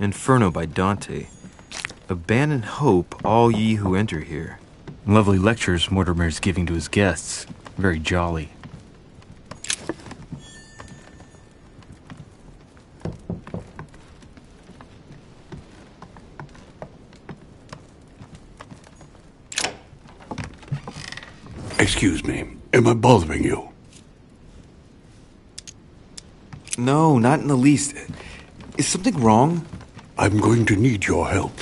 Inferno by Dante. Abandon hope, all ye who enter here. Lovely lectures Mortimer's giving to his guests. Very jolly. Excuse me, am I bothering you? No, not in the least. Is something wrong? I'm going to need your help.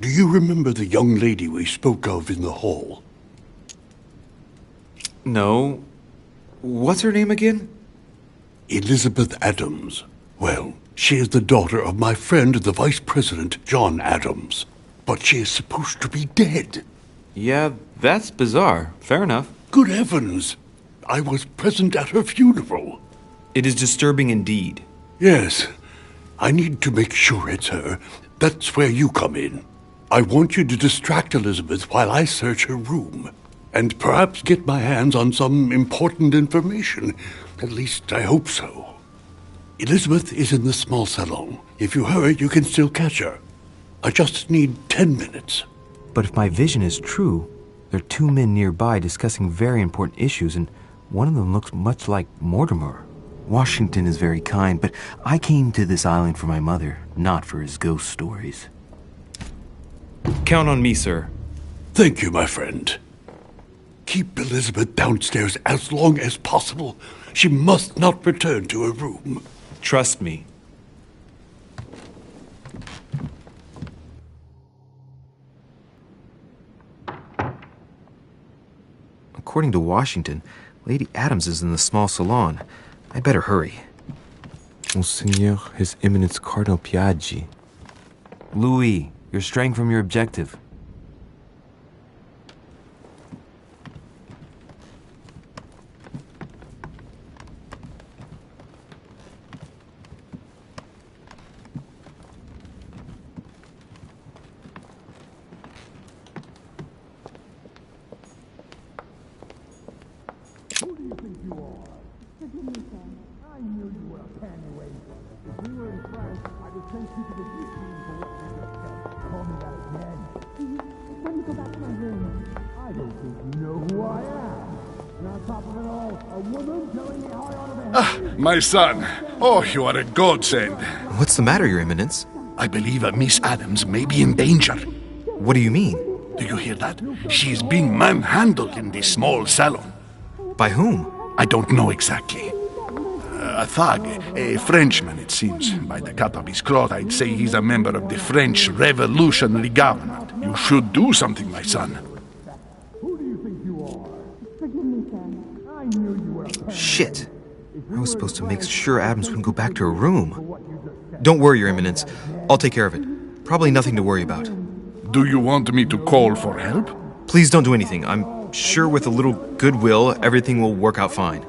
Do you remember the young lady we spoke of in the hall? No. What's her name again? Elizabeth Adams. Well, she is the daughter of my friend, the Vice President, John Adams. But she is supposed to be dead. Yeah, that's bizarre. Fair enough. Good heavens! I was present at her funeral. It is disturbing indeed. Yes. I need to make sure it's her. That's where you come in. I want you to distract Elizabeth while I search her room. And perhaps get my hands on some important information. At least, I hope so. Elizabeth is in the small salon. If you hurry, you can still catch her. I just need 10 minutes. But if my vision is true, there are two men nearby discussing very important issues, and one of them looks much like Mortimer. Washington is very kind, but I came to this island for my mother, not for his ghost stories. Count on me, sir. Thank you, my friend. Keep Elizabeth downstairs as long as possible. She must not return to her room. Trust me. According to Washington, Lady Adams is in the small salon. I better hurry. Monseigneur, His Eminence Cardinal Piaggi. Louis, you're straying from your objective. Who do you think you are? Forgive me, sir. I knew you were a pennyweight. If we were in France, I would send you to the guillotine for what you just said. Call me that again. Please, let me go back to my room. I don't think you know who I am. And on top of it all, a woman telling me how I ought to behave. My son. Oh, you are a godsend. What's the matter, Your Eminence? I believe Miss Adams may be in danger. What do you mean? Do you hear that? She is being manhandled in this small salon. By whom? I don't know exactly. A thug, a Frenchman, it seems. By the cut of his cloth, I'd say he's a member of the French Revolutionary Government. You should do something, my son. Who do you think you are? Forgive me, sir. I knew you were a pennyweight. Shit. I was supposed to make sure Adams wouldn't go back to her room. Don't worry, Your Eminence. I'll take care of it. Probably nothing to worry about. Do you want me to call for help? Please don't do anything. I'm sure with a little goodwill, everything will work out fine.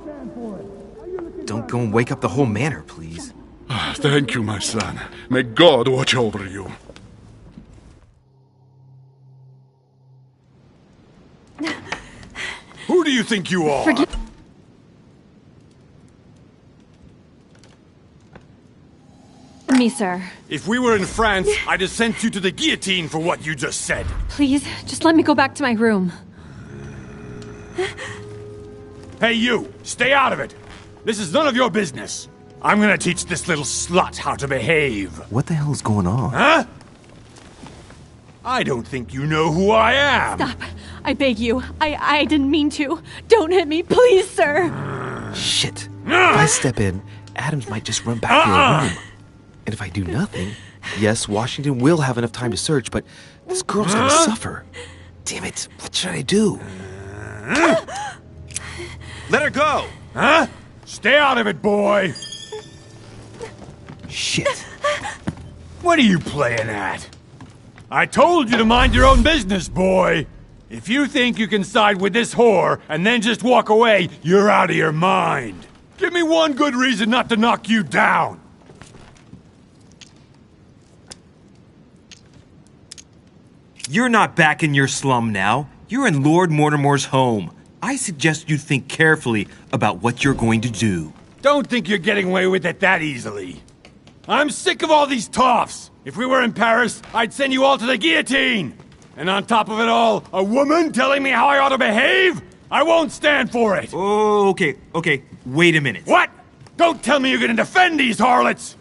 Don't go and wake up the whole manor, please. Thank you, my son. May God watch over you. Who do you think you are? Me, sir. If we were in France, I'd have sent you to the guillotine for what you just said. Please, just let me go back to my room. Hey, you! Stay out of it! This is none of your business. I'm gonna teach this little slut how to behave. What the hell is going on? Huh? I don't think you know who I am. Stop. I beg you. I didn't mean to. Don't hit me, please, sir. Shit. If I step in, Adams might just run back to her room. And if I do nothing, yes, Washington will have enough time to search, but this girl's gonna suffer. Damn it. What should I do? Let her go! Huh? Stay out of it, boy! Shit. What are you playing at? I told you to mind your own business, boy! If you think you can side with this whore and then just walk away, you're out of your mind. Give me one good reason not to knock you down. You're not back in your slum now. You're in Lord Mortimer's home. I suggest you think carefully about what you're going to do. Don't think you're getting away with it that easily. I'm sick of all these toffs! If we were in Paris, I'd send you all to the guillotine! And on top of it all, a woman telling me how I ought to behave? I won't stand for it! Oh, okay. Wait a minute. What? Don't tell me you're gonna defend these harlots!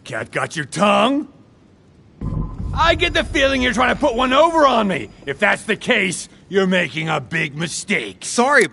Cat got your tongue? I get the feeling you're trying to put one over on me. If that's the case, you're making a big mistake. Sorry.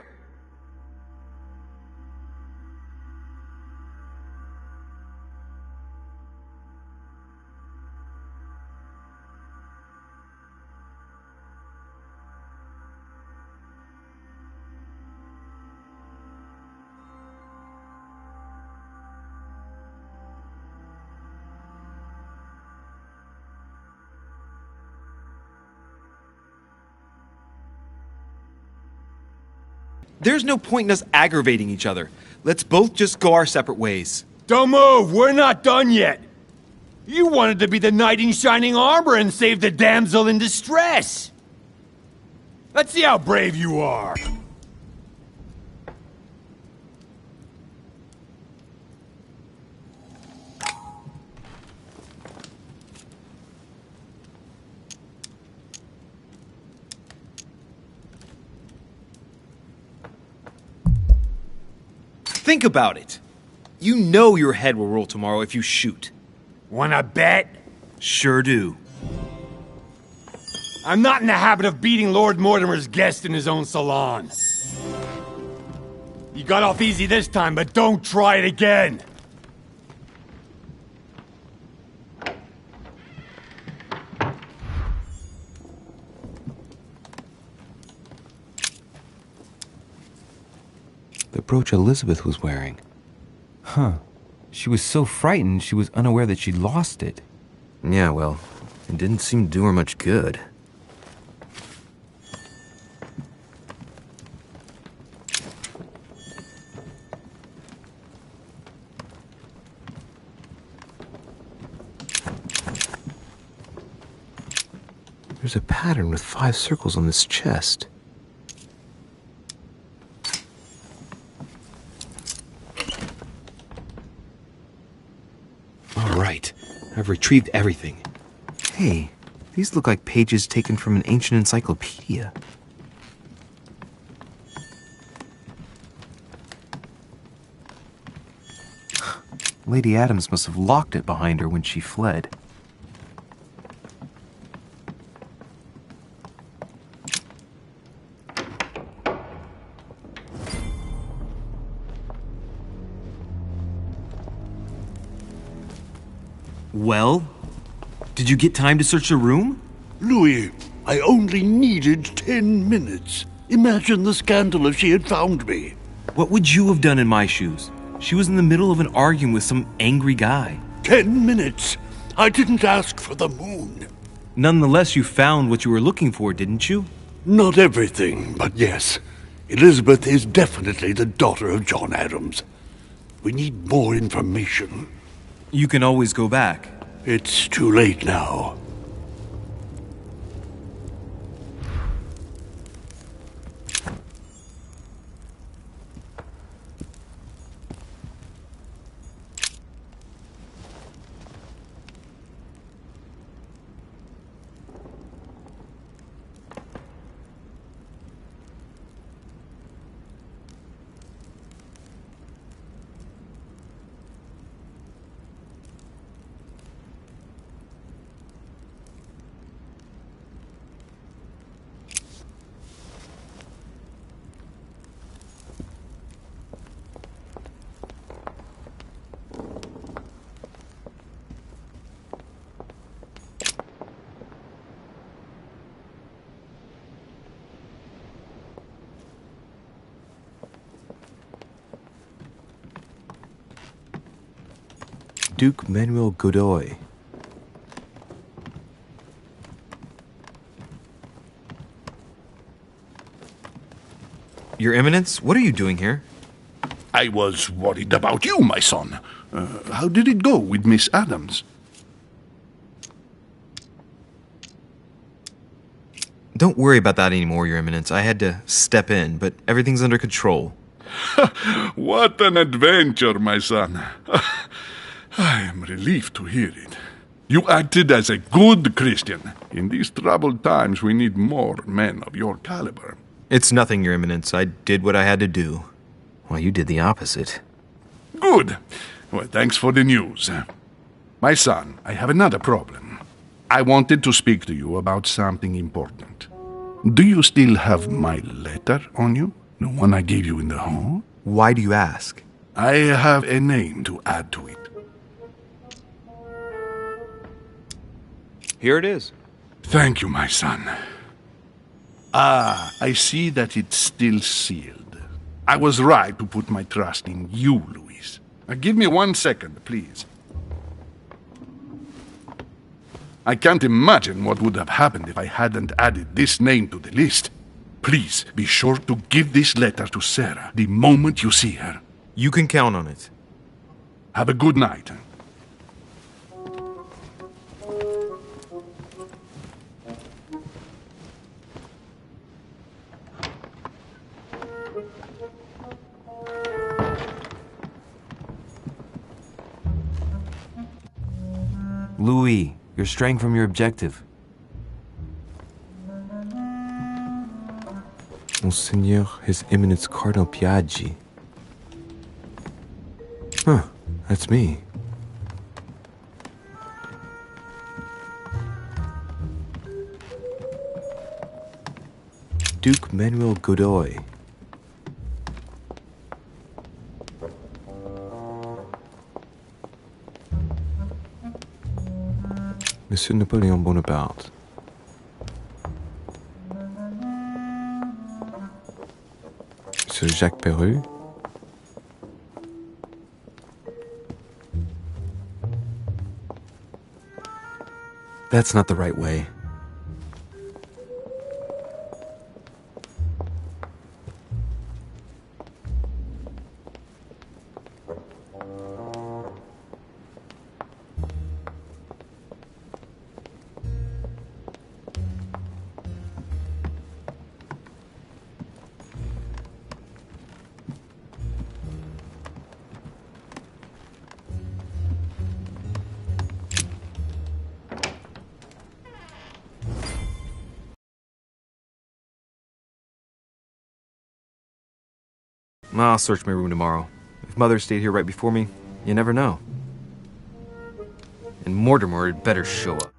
There's no point in us aggravating each other. Let's both just go our separate ways. Don't move! We're not done yet! You wanted to be the knight in shining armor and save the damsel in distress! Let's see how brave you are! Think about it. You know your head will roll tomorrow if you shoot. Wanna bet? Sure do. I'm not in the habit of beating Lord Mortimer's guest in his own salon. You got off easy this time, but don't try it again! The brooch Elizabeth was wearing. Huh. She was so frightened she was unaware that she'd lost it. Yeah, well, it didn't seem to do her much good. There's a pattern with 5 circles on this chest. Right. I've retrieved everything. Hey, these look like pages taken from an ancient encyclopedia. Lady Adams must have locked it behind her when she fled. Well, did you get time to search the room? Louis, I only needed 10 minutes. Imagine the scandal if she had found me. What would you have done in my shoes? She was in the middle of an argument with some angry guy. 10 minutes? I didn't ask for the moon. Nonetheless, you found what you were looking for, didn't you? Not everything, but yes. Elizabeth is definitely the daughter of John Adams. We need more information. You can always go back. It's too late now. Duke Manuel Godoy. Your Eminence, what are you doing here? I was worried about you, my son. How did it go with Miss Adams? Don't worry about that anymore, Your Eminence. I had to step in, but everything's under control. What an adventure, my son. I am relieved to hear it. You acted as a good Christian. In these troubled times, we need more men of your caliber. It's nothing, Your Eminence. I did what I had to do. Well, you did the opposite. Good. Well, thanks for the news. My son, I have another problem. I wanted to speak to you about something important. Do you still have my letter on you? The one I gave you in the hall? Why do you ask? I have a name to add to it. Here it is. Thank you, my son. Ah, I see that it's still sealed. I was right to put my trust in you, Louis. Give me 1 second, please. I can't imagine what would have happened if I hadn't added this name to the list. Please be sure to give this letter to Sarah the moment you see her. You can count on it. Have a good night. Louis, you're straying from your objective. Monseigneur, His Eminence Cardinal Piaggi. Huh, that's me. Duke Manuel Godoy. Monsieur Napoleon Bonaparte. Monsieur Jacques Perru. That's not the right way. I'll search my room tomorrow. If Mother stayed here right before me, you never know. And Mortimer had better show up.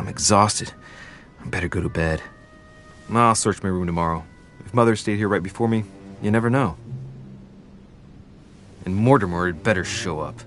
I'm exhausted. I better go to bed. I'll search my room tomorrow. If Mother stayed here right before me, you never know. And Mortimer had better show up.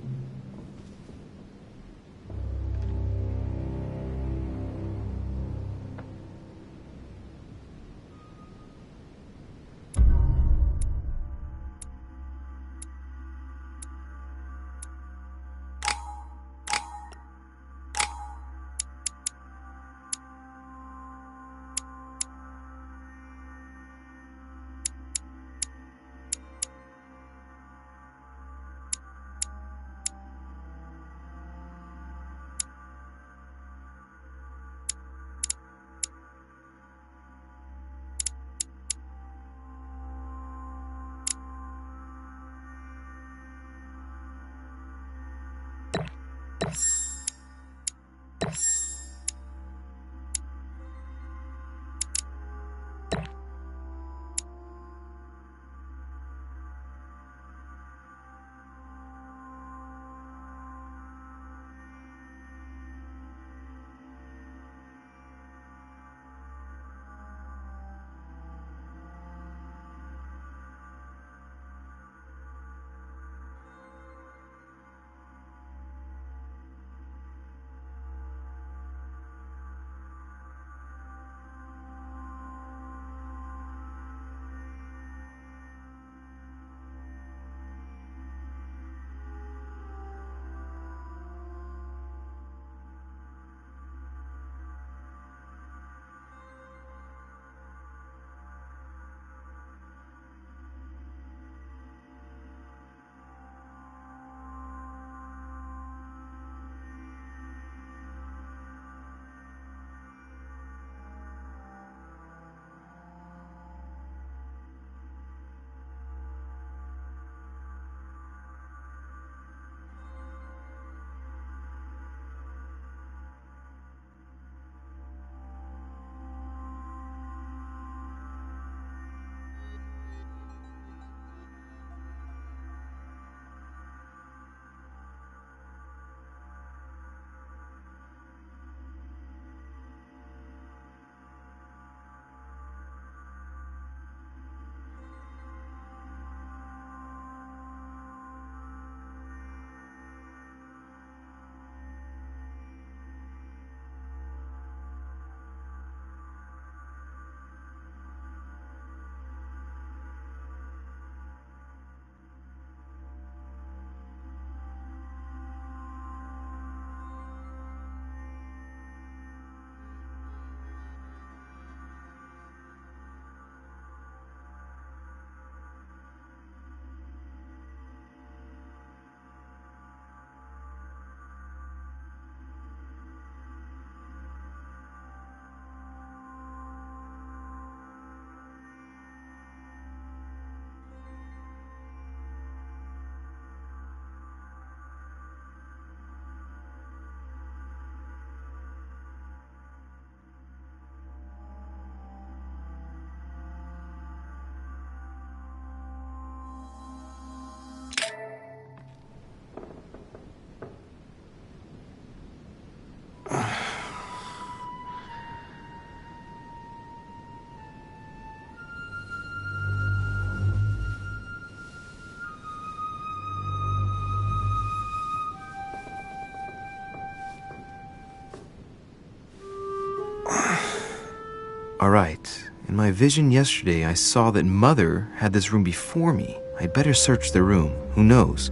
All right. In my vision yesterday, I saw that Mother had this room before me. I'd better search the room. Who knows?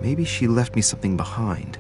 Maybe she left me something behind.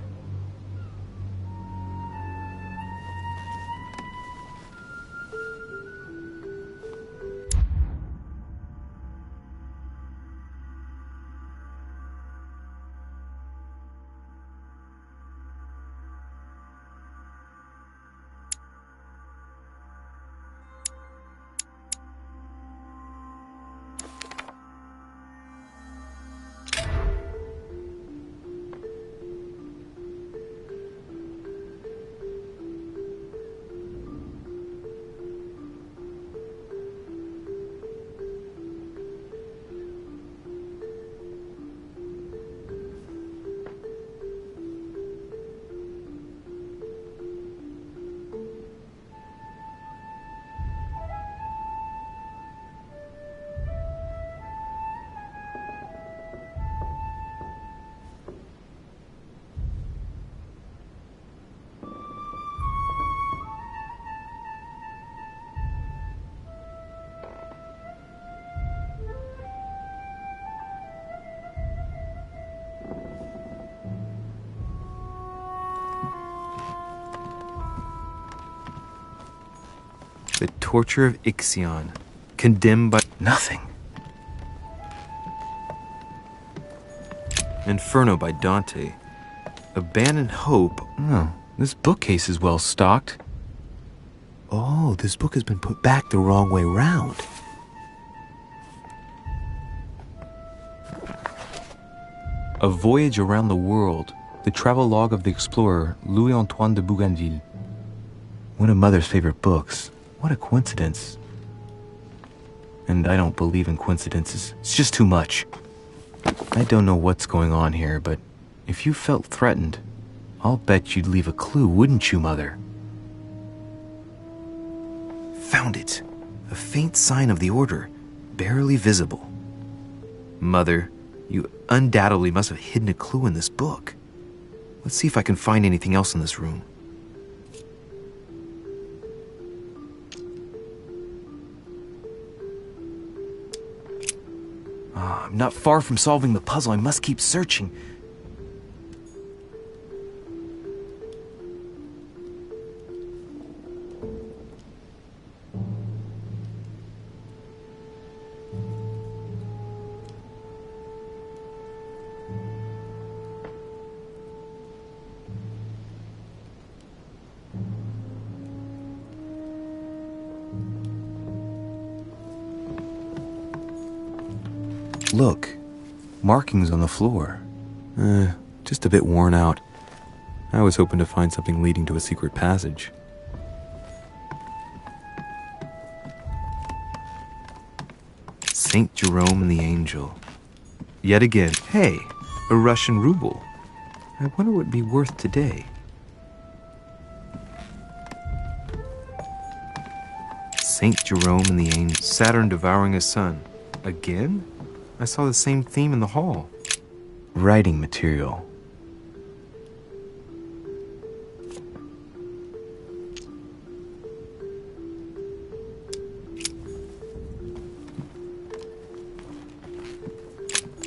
Torture of Ixion. Condemned by nothing. Inferno by Dante. Abandoned Hope. No, this bookcase is well stocked. Oh, this book has been put back the wrong way round. A Voyage Around the World. The travelogue of the explorer Louis-Antoine de Bougainville. One of Mother's favorite books. What a coincidence. And I don't believe in coincidences. It's just too much. I don't know what's going on here, but if you felt threatened, I'll bet you'd leave a clue, wouldn't you, Mother? Found it. A faint sign of the order, barely visible. Mother, you undoubtedly must have hidden a clue in this book. Let's see if I can find anything else in this room. I'm not far from solving the puzzle. I must keep searching. Look, markings on the floor. Just a bit worn out. I was hoping to find something leading to a secret passage. Saint Jerome and the Angel. Yet again, hey, a Russian ruble. I wonder what it'd be worth today. Saint Jerome and the Angel. Saturn devouring his son. Again? I saw the same theme in the hall. Writing material.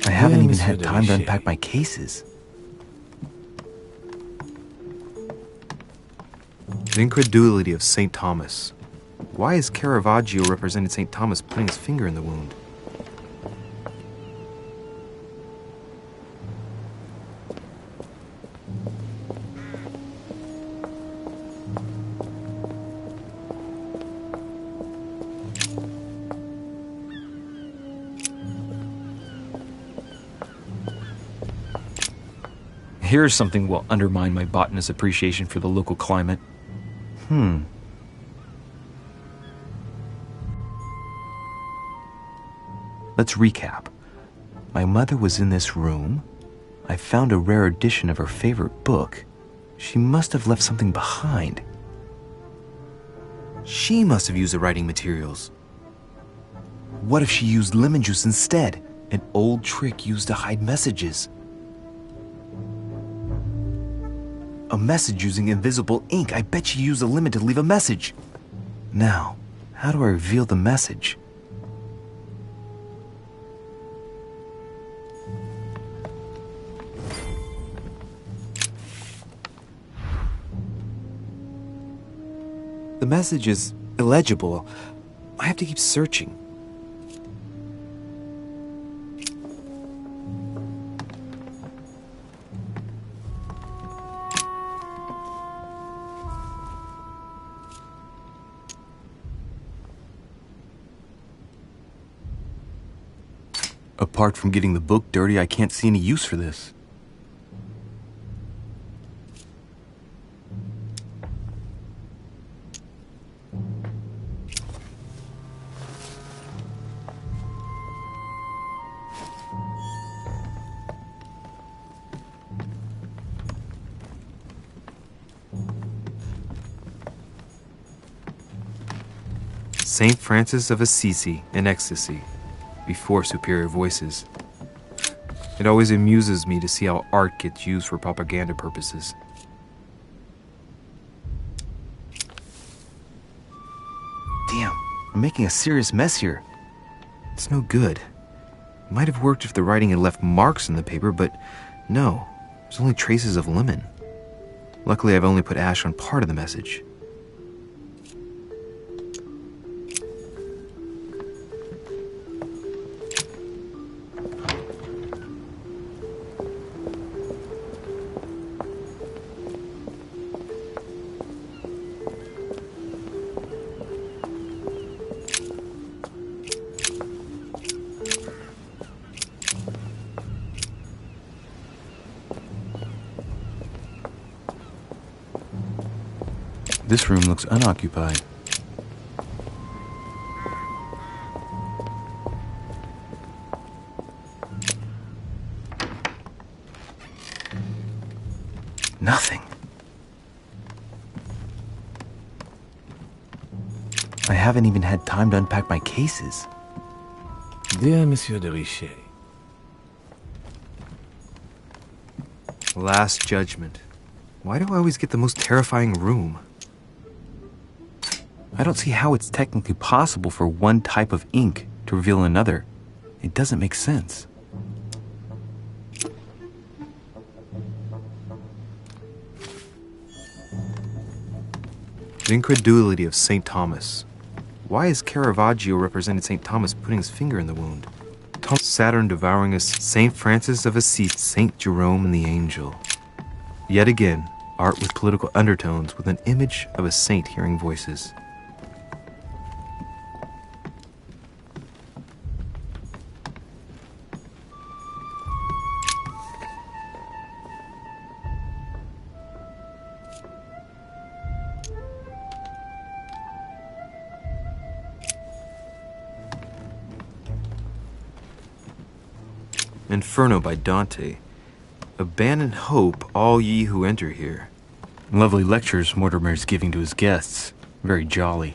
I haven't even had time to unpack my cases. The incredulity of St. Thomas. Why is Caravaggio representing St. Thomas putting his finger in the wound? Here's something will undermine my botanist's appreciation for the local climate. Let's recap. My mother was in this room. I found a rare edition of her favorite book. She must have left something behind. She must have used the writing materials. What if she used lemon juice instead? An old trick used to hide messages. A message using invisible ink. I bet she used a lemon to leave a message. Now, how do I reveal the message? The message is illegible. I have to keep searching. Apart from getting the book dirty, I can't see any use for this. Saint Francis of Assisi in ecstasy, before superior voices. It always amuses me to see how art gets used for propaganda purposes. Damn, I'm making a serious mess here. It's no good. It might have worked if the writing had left marks in the paper, but no, there's only traces of lemon. Luckily, I've only put ash on part of the message. This room looks unoccupied. Nothing. I haven't even had time to unpack my cases. Dear Monsieur de Richet, Last Judgment. Why do I always get the most terrifying room? I don't see how it's technically possible for one type of ink to reveal another. It doesn't make sense. The incredulity of St. Thomas. Why is Caravaggio represented St. Thomas putting his finger in the wound? Saturn devouring us, St. Francis of Assisi, St. Jerome and the Angel. Yet again, art with political undertones with an image of a saint hearing voices. Inferno by Dante. Abandon hope, all ye who enter here. Lovely lectures Mortimer is giving to his guests. Very jolly.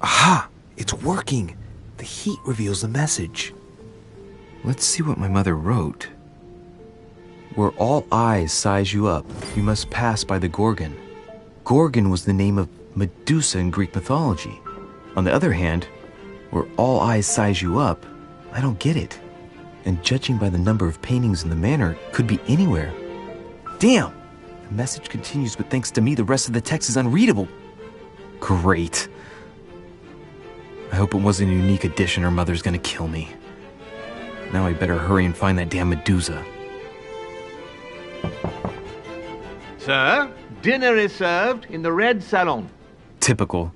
Aha! It's working! The heat reveals the message. Let's see what my mother wrote. Where all eyes size you up, you must pass by the Gorgon. Gorgon was the name of Medusa in Greek mythology. On the other hand, where all eyes size you up, I don't get it. And judging by the number of paintings in the manor, it could be anywhere. Damn! The message continues, but thanks to me, the rest of the text is unreadable. Great. I hope it wasn't a unique edition or Mother's gonna kill me. Now I better hurry and find that damn Medusa. Sir, dinner is served in the red salon. Typical.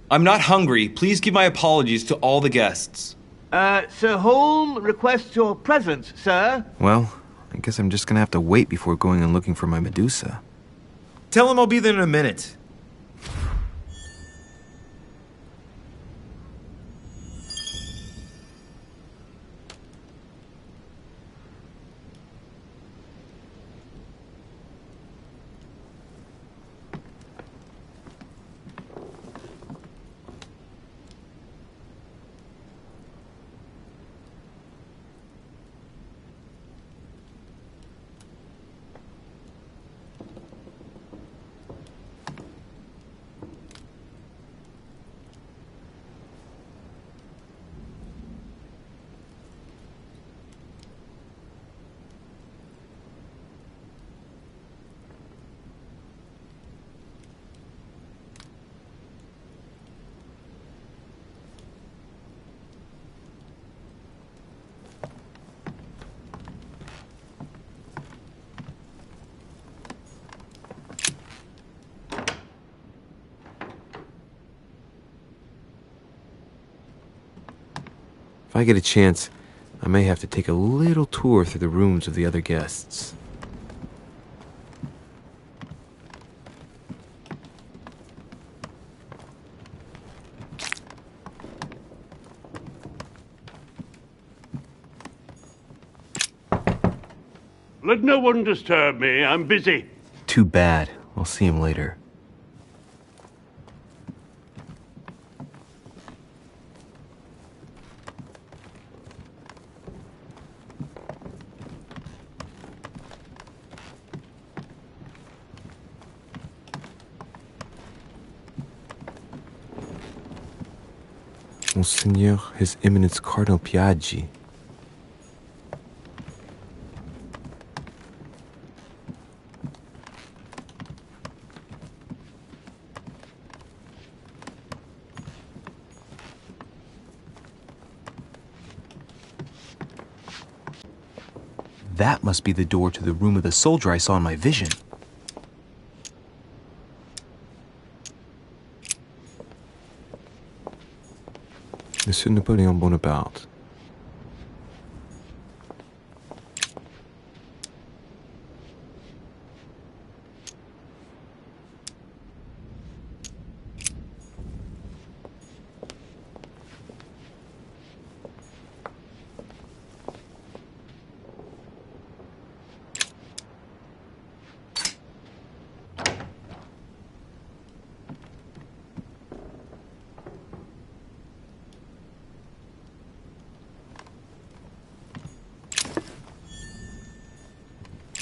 I'm not hungry. Please give my apologies to all the guests. Sir Holm requests your presence, sir. Well, I guess I'm just gonna have to wait before going and looking for my Medusa. Tell him I'll be there in a minute. If I get a chance, I may have to take a little tour through the rooms of the other guests. Let no one disturb me. I'm busy. Too bad. I'll see him later. Monseigneur, His Eminence Cardinal Piaggi. That must be the door to the room of the soldier I saw in my vision. Monsieur Napoleon Bonaparte.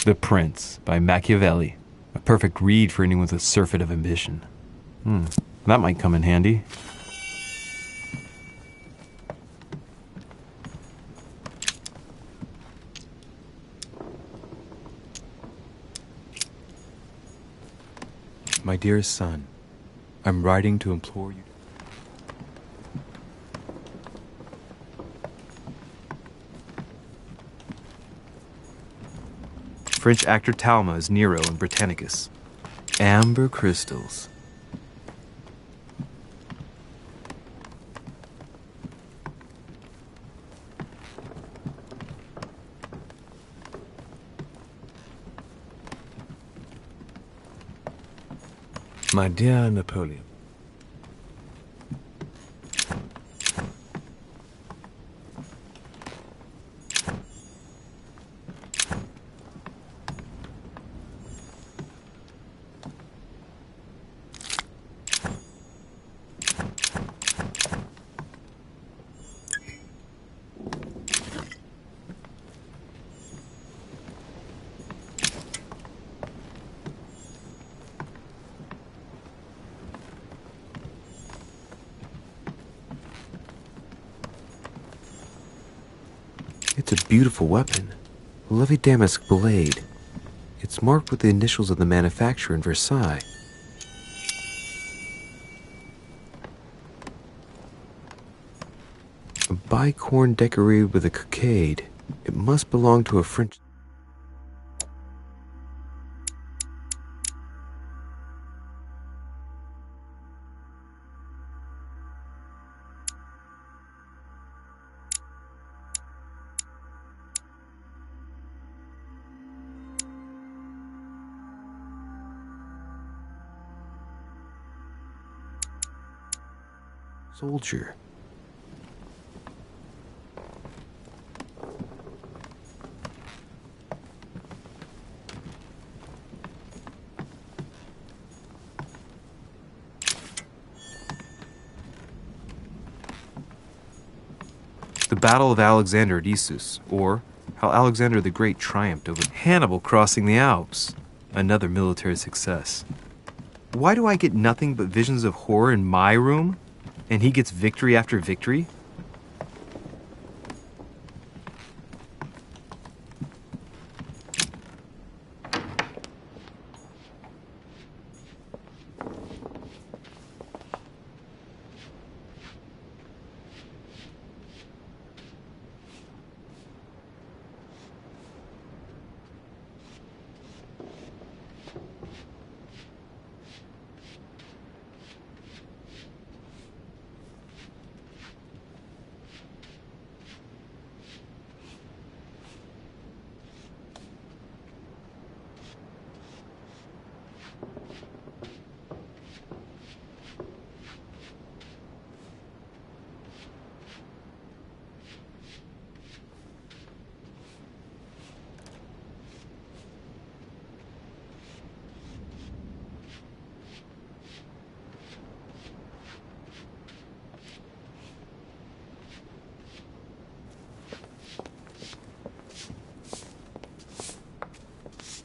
The Prince by Machiavelli. A perfect read for anyone with a surfeit of ambition. That might come in handy. My dearest son, I'm writing to implore you. French actor Talma as Nero in Britannicus. Amber crystals. My dear Napoleon, It's a beautiful weapon. A lovely damask blade. It's marked with the initials of the manufacturer in Versailles. A bicorn decorated with a cockade. It must belong to a French... soldier. The Battle of Alexander at Issus, or how Alexander the Great triumphed over Hannibal crossing the Alps. Another military success. Why do I get nothing but visions of horror in my room, and he gets victory after victory?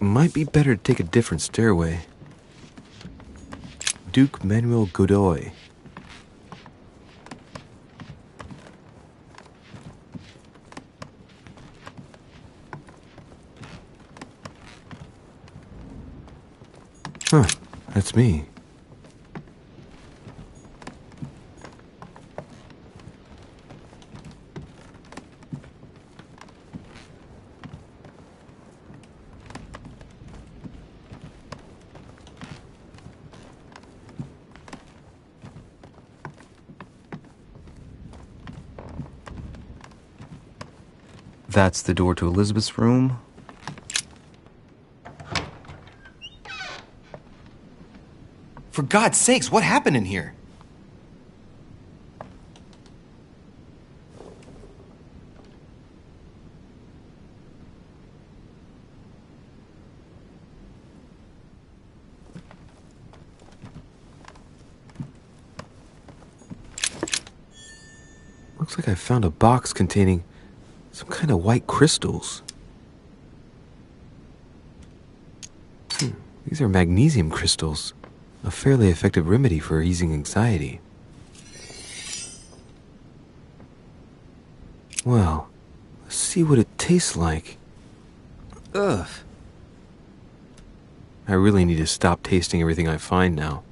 Might be better to take a different stairway. Duke Manuel Godoy. Huh, that's me. That's the door to Elizabeth's room. For God's sakes, what happened in here? Looks like I found a box containing some kind of white crystals. These are magnesium crystals. A fairly effective remedy for easing anxiety. Well, let's see what it tastes like. Ugh. I really need to stop tasting everything I find now.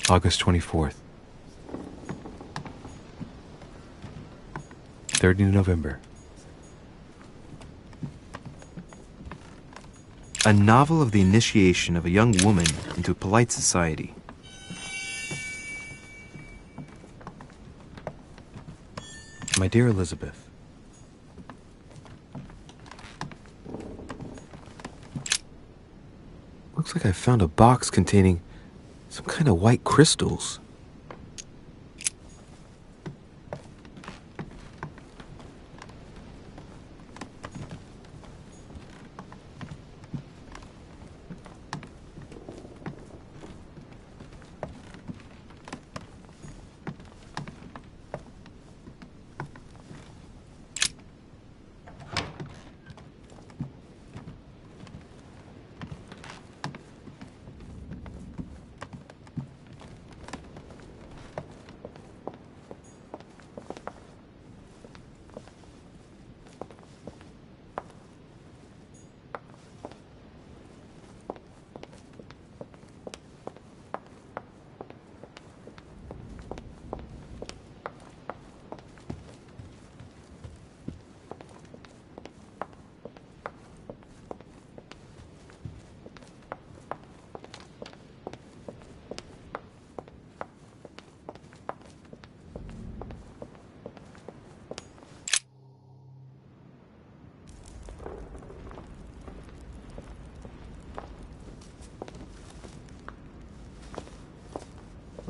August 24th. 30 November. A novel of the initiation of a young woman into polite society. My dear Elizabeth, looks like I found a box containing some kind of white crystals.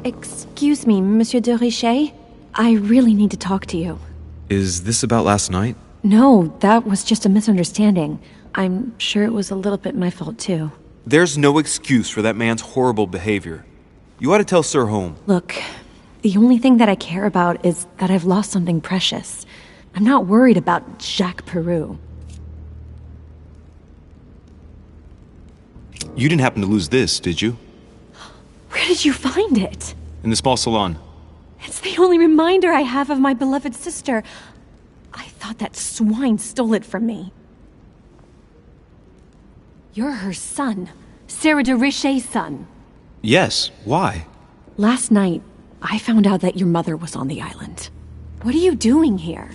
Excuse me, Monsieur de Richet? I really need to talk to you. Is this about last night? No, that was just a misunderstanding. I'm sure it was a little bit my fault, too. There's no excuse for that man's horrible behavior. You ought to tell Sir Holmes. Look, the only thing that I care about is that I've lost something precious. I'm not worried about Jacques Peru. You didn't happen to lose this, did you? Where did you find it? In the small salon. It's the only reminder I have of my beloved sister. I thought that swine stole it from me. You're her son. Sarah de Richet's son. Yes, why? Last night, I found out that your mother was on the island. What are you doing here?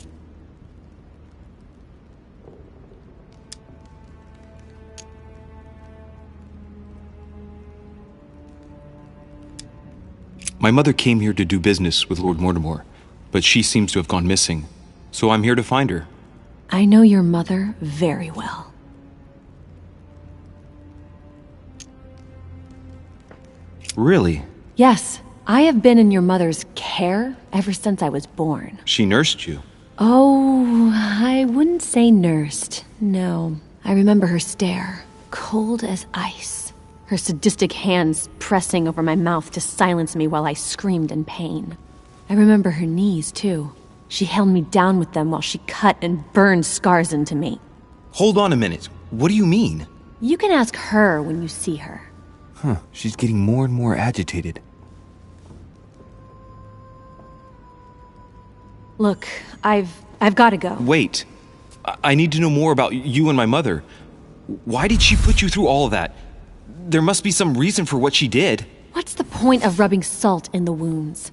My mother came here to do business with Lord Mortimer, but she seems to have gone missing, so I'm here to find her. I know your mother very well. Really? Yes, I have been in your mother's care ever since I was born. She nursed you? Oh, I wouldn't say nursed. No. I remember her stare, cold as ice. Her sadistic hands pressing over my mouth to silence me while I screamed in pain. I remember her knees, too. She held me down with them while she cut and burned scars into me. Hold on a minute. What do you mean? You can ask her when you see her. Huh, she's getting more and more agitated. Look, I've got to go. Wait. I need to know more about you and my mother. Why did she put you through all of that? There must be some reason for what she did. What's the point of rubbing salt in the wounds?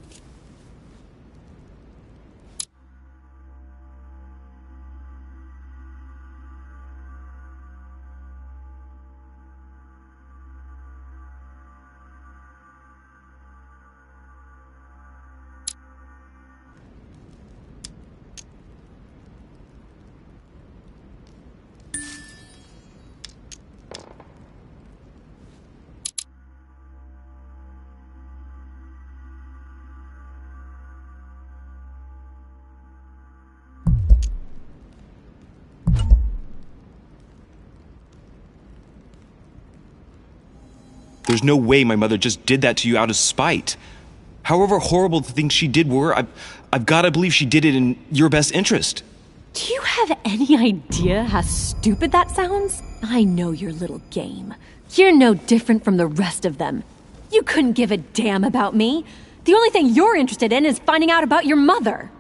There's no way my mother just did that to you out of spite. However horrible the things she did were, I've got to believe she did it in your best interest. Do you have any idea how stupid that sounds? I know your little game. You're no different from the rest of them. You couldn't give a damn about me. The only thing you're interested in is finding out about your mother.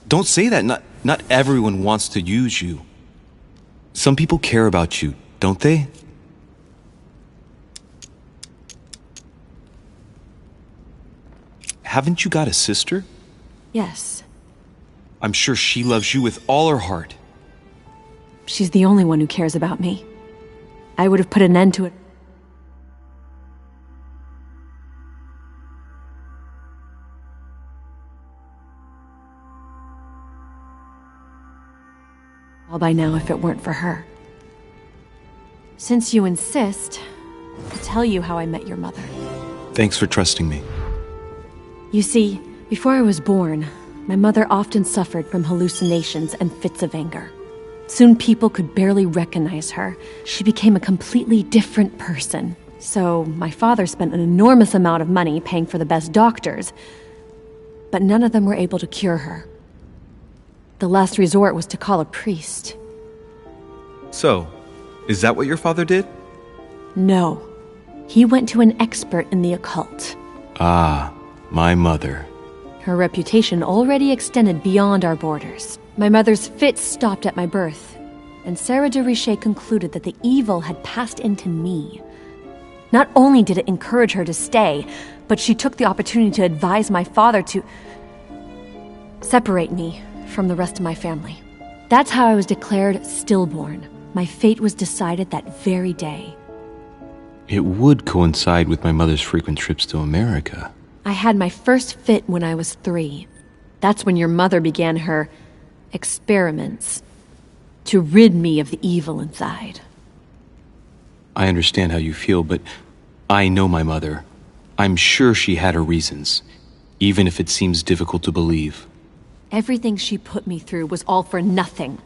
Don't say that. Not everyone wants to use you. Some people care about you, don't they? Haven't you got a sister? Yes. I'm sure she loves you with all her heart. She's the only one who cares about me. I would have put an end to it. All by now if it weren't for her. Since you insist, I'll tell you how I met your mother. Thanks for trusting me. You see, before I was born, my mother often suffered from hallucinations and fits of anger. Soon people could barely recognize her. She became a completely different person. So my father spent an enormous amount of money paying for the best doctors, but none of them were able to cure her. The last resort was to call a priest. So, is that what your father did? No. He went to an expert in the occult. Ah, my mother. Her reputation already extended beyond our borders. My mother's fits stopped at my birth, and Sarah de Richet concluded that the evil had passed into me. Not only did it encourage her to stay, but she took the opportunity to advise my father to separate me from the rest of my family. That's how I was declared stillborn. My fate was decided that very day. It would coincide with my mother's frequent trips to America. I had my first fit when I was 3. That's when your mother began her experiments to rid me of the evil inside. I understand how you feel, but I know my mother. I'm sure she had her reasons, even if it seems difficult to believe. Everything she put me through was all for nothing.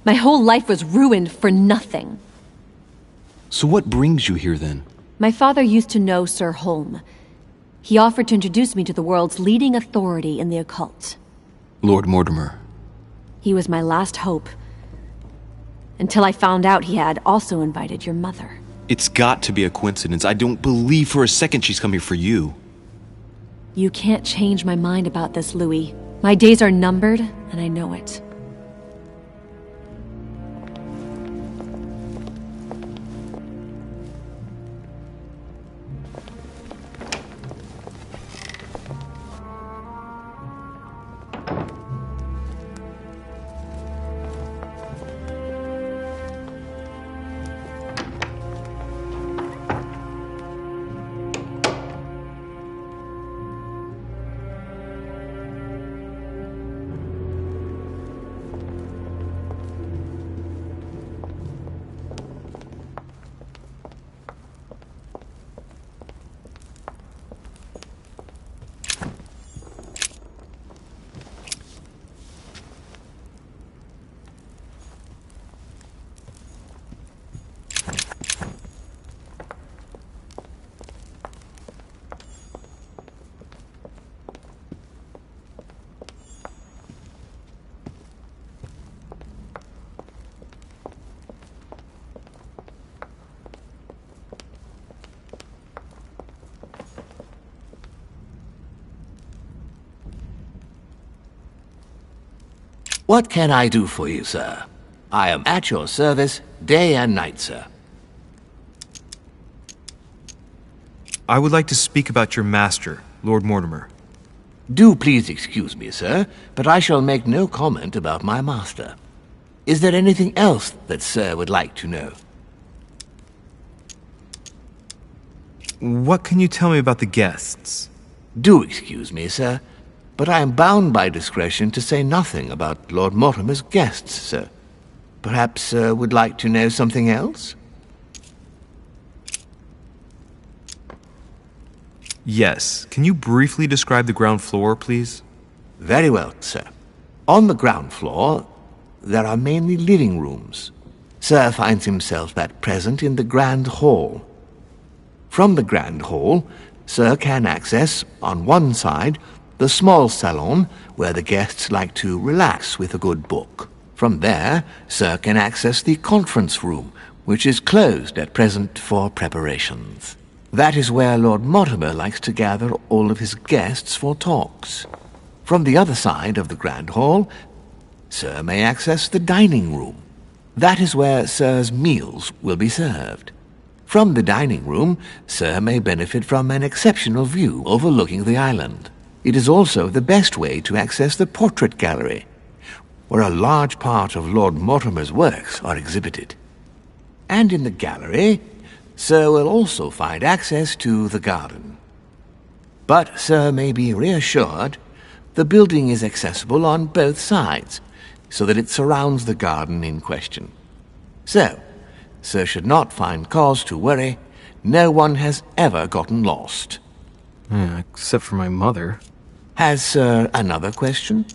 My whole life was ruined for nothing. So what brings you here then? My father used to know Sir Holm. He offered to introduce me to the world's leading authority in the occult. Lord Mortimer. He was my last hope. Until I found out he had also invited your mother. It's got to be a coincidence. I don't believe for a second she's come here for you. You can't change my mind about this, Louis. My days are numbered, and I know it. What can I do for you, sir? I am at your service day and night, sir. I would like to speak about your master, Lord Mortimer. Do please excuse me, sir, but I shall make no comment about my master. Is there anything else that sir would like to know? What can you tell me about the guests? Do excuse me, sir, but I am bound by discretion to say nothing about Lord Mortimer's guests, sir. Perhaps sir would like to know something else? Yes. Can you briefly describe the ground floor, please? Very well, sir. On the ground floor, there are mainly living rooms. Sir finds himself at present in the Grand Hall. From the Grand Hall, Sir can access, on one side, the small salon where the guests like to relax with a good book. From there, Sir can access the conference room, which is closed at present for preparations. That is where Lord Mortimer likes to gather all of his guests for talks. From the other side of the Grand Hall, Sir may access the dining room. That is where Sir's meals will be served. From the dining room, Sir may benefit from an exceptional view overlooking the island. It is also the best way to access the portrait gallery, where a large part of Lord Mortimer's works are exhibited. And in the gallery, Sir will also find access to the garden. But Sir may be reassured the building is accessible on both sides, so that it surrounds the garden in question. So, Sir should not find cause to worry. No one has ever gotten lost. Except for my mother. Has Sir another question?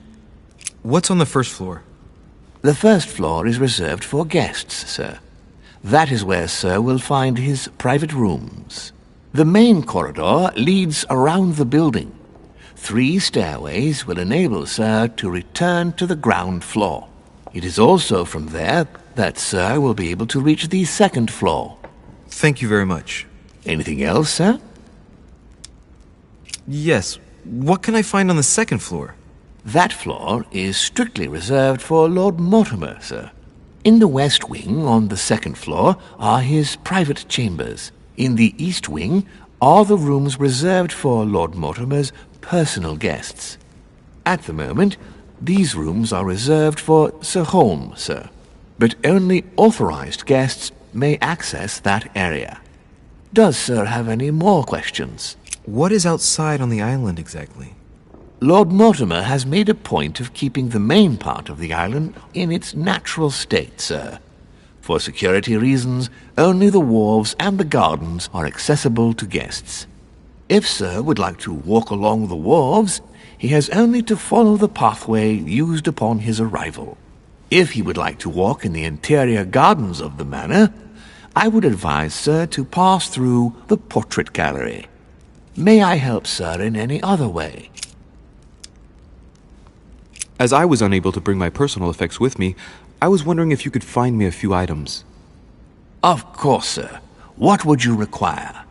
What's on the first floor? The first floor is reserved for guests, sir. That is where Sir will find his private rooms. The main corridor leads around the building. 3 stairways will enable Sir to return to the ground floor. It is also from there that Sir will be able to reach the second floor. Thank you very much. Anything else, sir? Yes. What can I find on the second floor? That floor is strictly reserved for Lord Mortimer, sir. In the west wing on the second floor are his private chambers. In the east wing are the rooms reserved for Lord Mortimer's personal guests. At the moment, these rooms are reserved for Sir Holmes, sir. But only authorized guests may access that area. Does Sir have any more questions? What is outside on the island exactly? Lord Mortimer has made a point of keeping the main part of the island in its natural state, sir. For security reasons, only the wharves and the gardens are accessible to guests. If Sir would like to walk along the wharves, he has only to follow the pathway used upon his arrival. If he would like to walk in the interior gardens of the manor, I would advise Sir to pass through the portrait gallery. May I help Sir in any other way? As I was unable to bring my personal effects with me, I was wondering if you could find me a few items. Of course, sir. What would you require?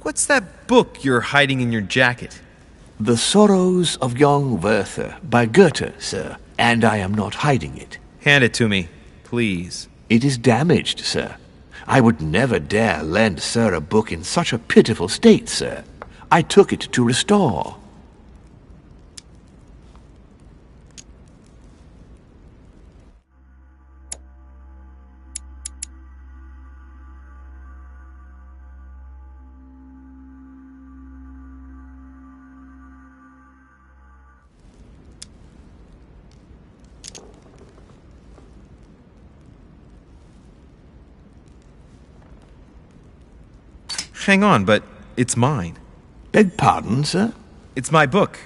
What's that book you're hiding in your jacket? The Sorrows of Young Werther by Goethe, sir, and I am not hiding it. Hand it to me, please. It is damaged, sir. I would never dare lend Sir a book in such a pitiful state, sir. I took it to restore. Hang on, but it's mine. Beg pardon, sir? It's my book.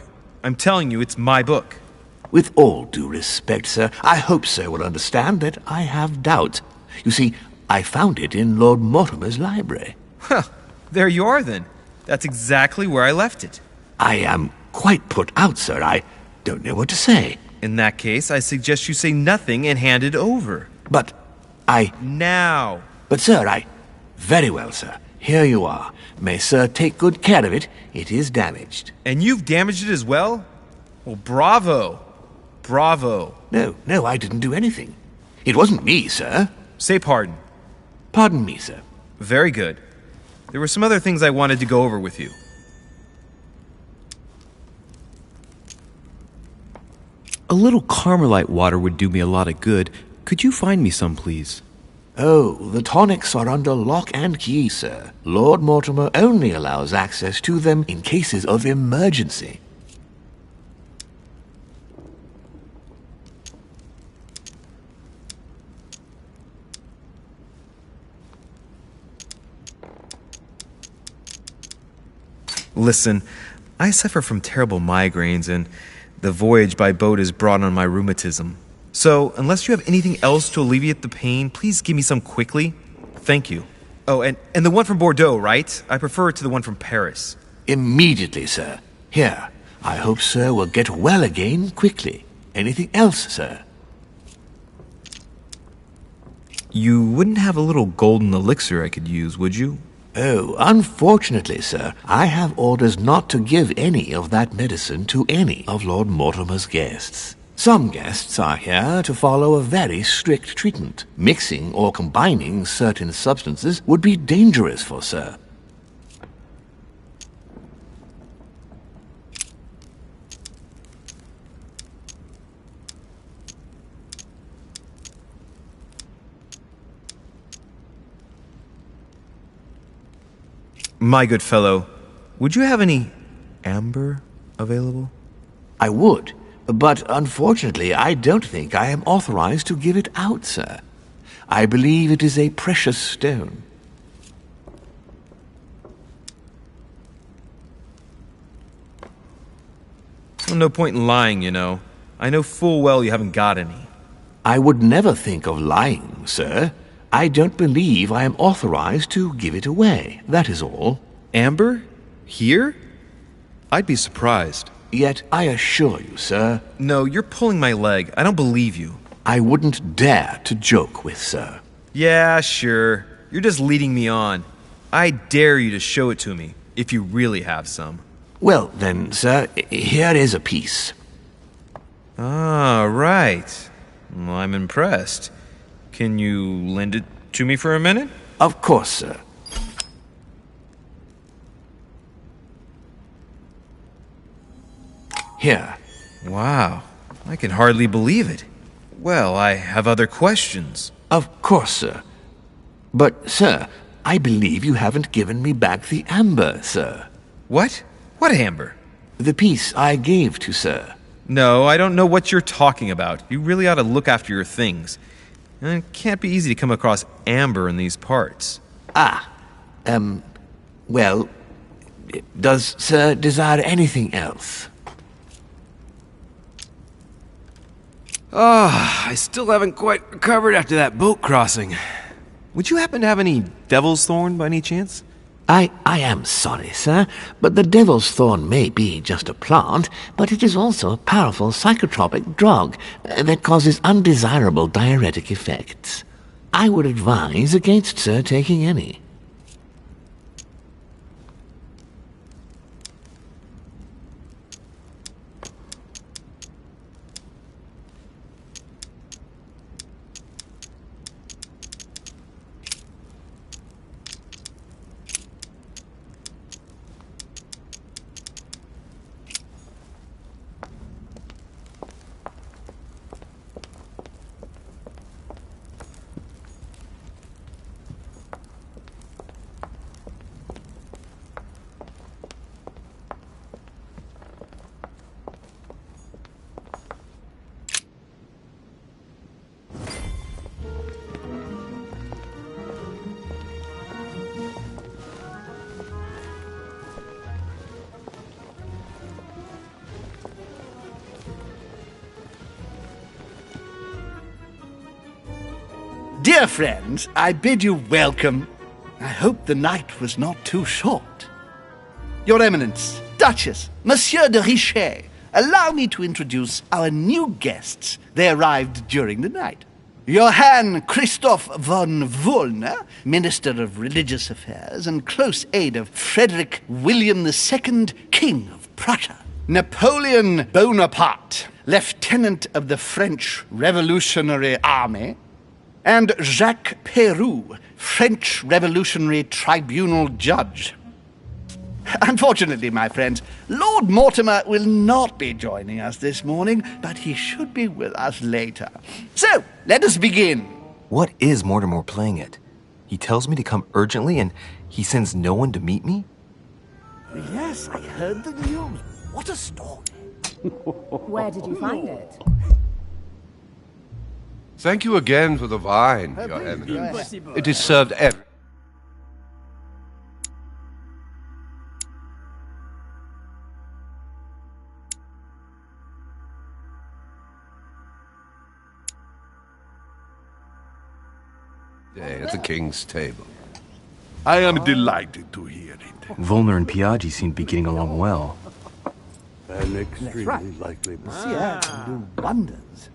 I'm telling you, it's my book. With all due respect, sir, I hope Sir will understand that I have doubts. You see, I found it in Lord Mortimer's library. Huh, there you are then. That's exactly where I left it. I am quite put out, sir. I don't know what to say. In that case, I suggest you say nothing and hand it over. But Now! But, sir, Very well, sir. Here you are. May sir take good care of it. It is damaged. And you've damaged it as well? Well, bravo. Bravo. No, I didn't do anything. It wasn't me, sir. Say pardon. Pardon me, sir. Very good. There were some other things I wanted to go over with you. A little Carmelite water would do me a lot of good. Could you find me some, please? Oh, the tonics are under lock and key, sir. Lord Mortimer only allows access to them in cases of emergency. Listen, I suffer from terrible migraines, and the voyage by boat has brought on my rheumatism. So, unless you have anything else to alleviate the pain, please give me some quickly. Thank you. Oh, and the one from Bordeaux, right? I prefer it to the one from Paris. Immediately, sir. Here, I hope sir will get well again quickly. Anything else, sir? You wouldn't have a little golden elixir I could use, would you? Oh, unfortunately, sir, I have orders not to give any of that medicine to any of Lord Mortimer's guests. Some guests are here to follow a very strict treatment. Mixing or combining certain substances would be dangerous for sir. My good fellow, would you have any amber available? I would, but unfortunately I don't think I am authorized to give it out, sir. I believe it is a precious stone. Well, no point in lying, you know. I know full well you haven't got any. I would never think of lying, sir. I don't believe I am authorized to give it away, that is all. Amber? Here? I'd be surprised. Yet I assure you, sir... No, you're pulling my leg. I don't believe you. I wouldn't dare to joke with sir. Yeah, sure. You're just leading me on. I dare you to show it to me, if you really have some. Well, then, sir, here is a piece. Ah, right. Well, I'm impressed. Can you lend it to me for a minute? Of course, sir. Here. Wow, I can hardly believe it. Well, I have other questions. Of course, sir. But, sir, I believe you haven't given me back the amber, sir. What? What amber? The piece I gave to sir. No, I don't know what you're talking about. You really ought to look after your things. It can't be easy to come across amber in these parts. Well, does sir desire anything else? I still haven't quite recovered after that boat crossing. Would you happen to have any devil's thorn by any chance? I am sorry, sir, but the devil's thorn may be just a plant, but it is also a powerful psychotropic drug that causes undesirable diuretic effects. I would advise against sir taking any. Dear friends, I bid you welcome. I hope the night was not too short. Your Eminence, Duchess, Monsieur de Richet, allow me to introduce our new guests. They arrived during the night. Johann Christoph von Wollner, Minister of Religious Affairs and close aide of Frederick William II, King of Prussia. Napoleon Bonaparte, Lieutenant of the French Revolutionary Army. And Jacques Peroux, French Revolutionary Tribunal Judge. Unfortunately, my friends, Lord Mortimer will not be joining us this morning, but he should be with us later. So, let us begin. What is Mortimer playing at? He tells me to come urgently and he sends no one to meet me? Yes, I heard the news. What a story. Where did you find it? Thank you again for the wine, Your Eminence. It is served every... day at the king's table. I am delighted to hear it. Volner and Piaggi seem to be getting along well. An extremely likely Do wonders.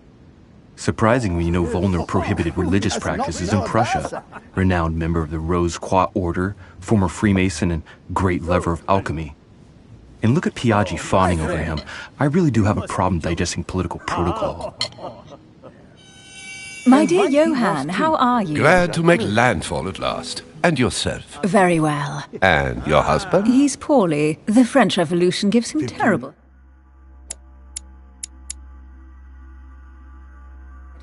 Surprising when you know Volner prohibited religious practices in Prussia. Renowned member of the Rose Croix Order, former Freemason, and great lover of alchemy. And look at Piaggi fawning over him. I really do have a problem digesting political protocol. My dear Johann, how are you? Glad to make landfall at last. And yourself? Very well. And your husband? He's poorly. The French Revolution gives him terrible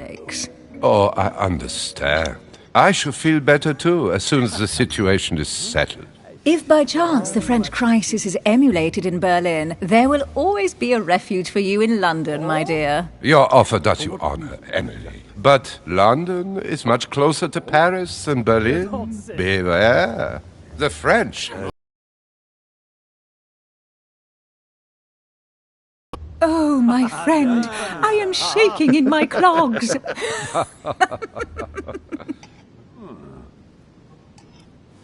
headaches. Oh, I understand. I shall feel better too, as soon as the situation is settled. If by chance the French crisis is emulated in Berlin, there will always be a refuge for you in London, my dear. Your offer does you honor, Emily. But London is much closer to Paris than Berlin. Beware. The French. Oh, my friend, I am shaking in my clogs.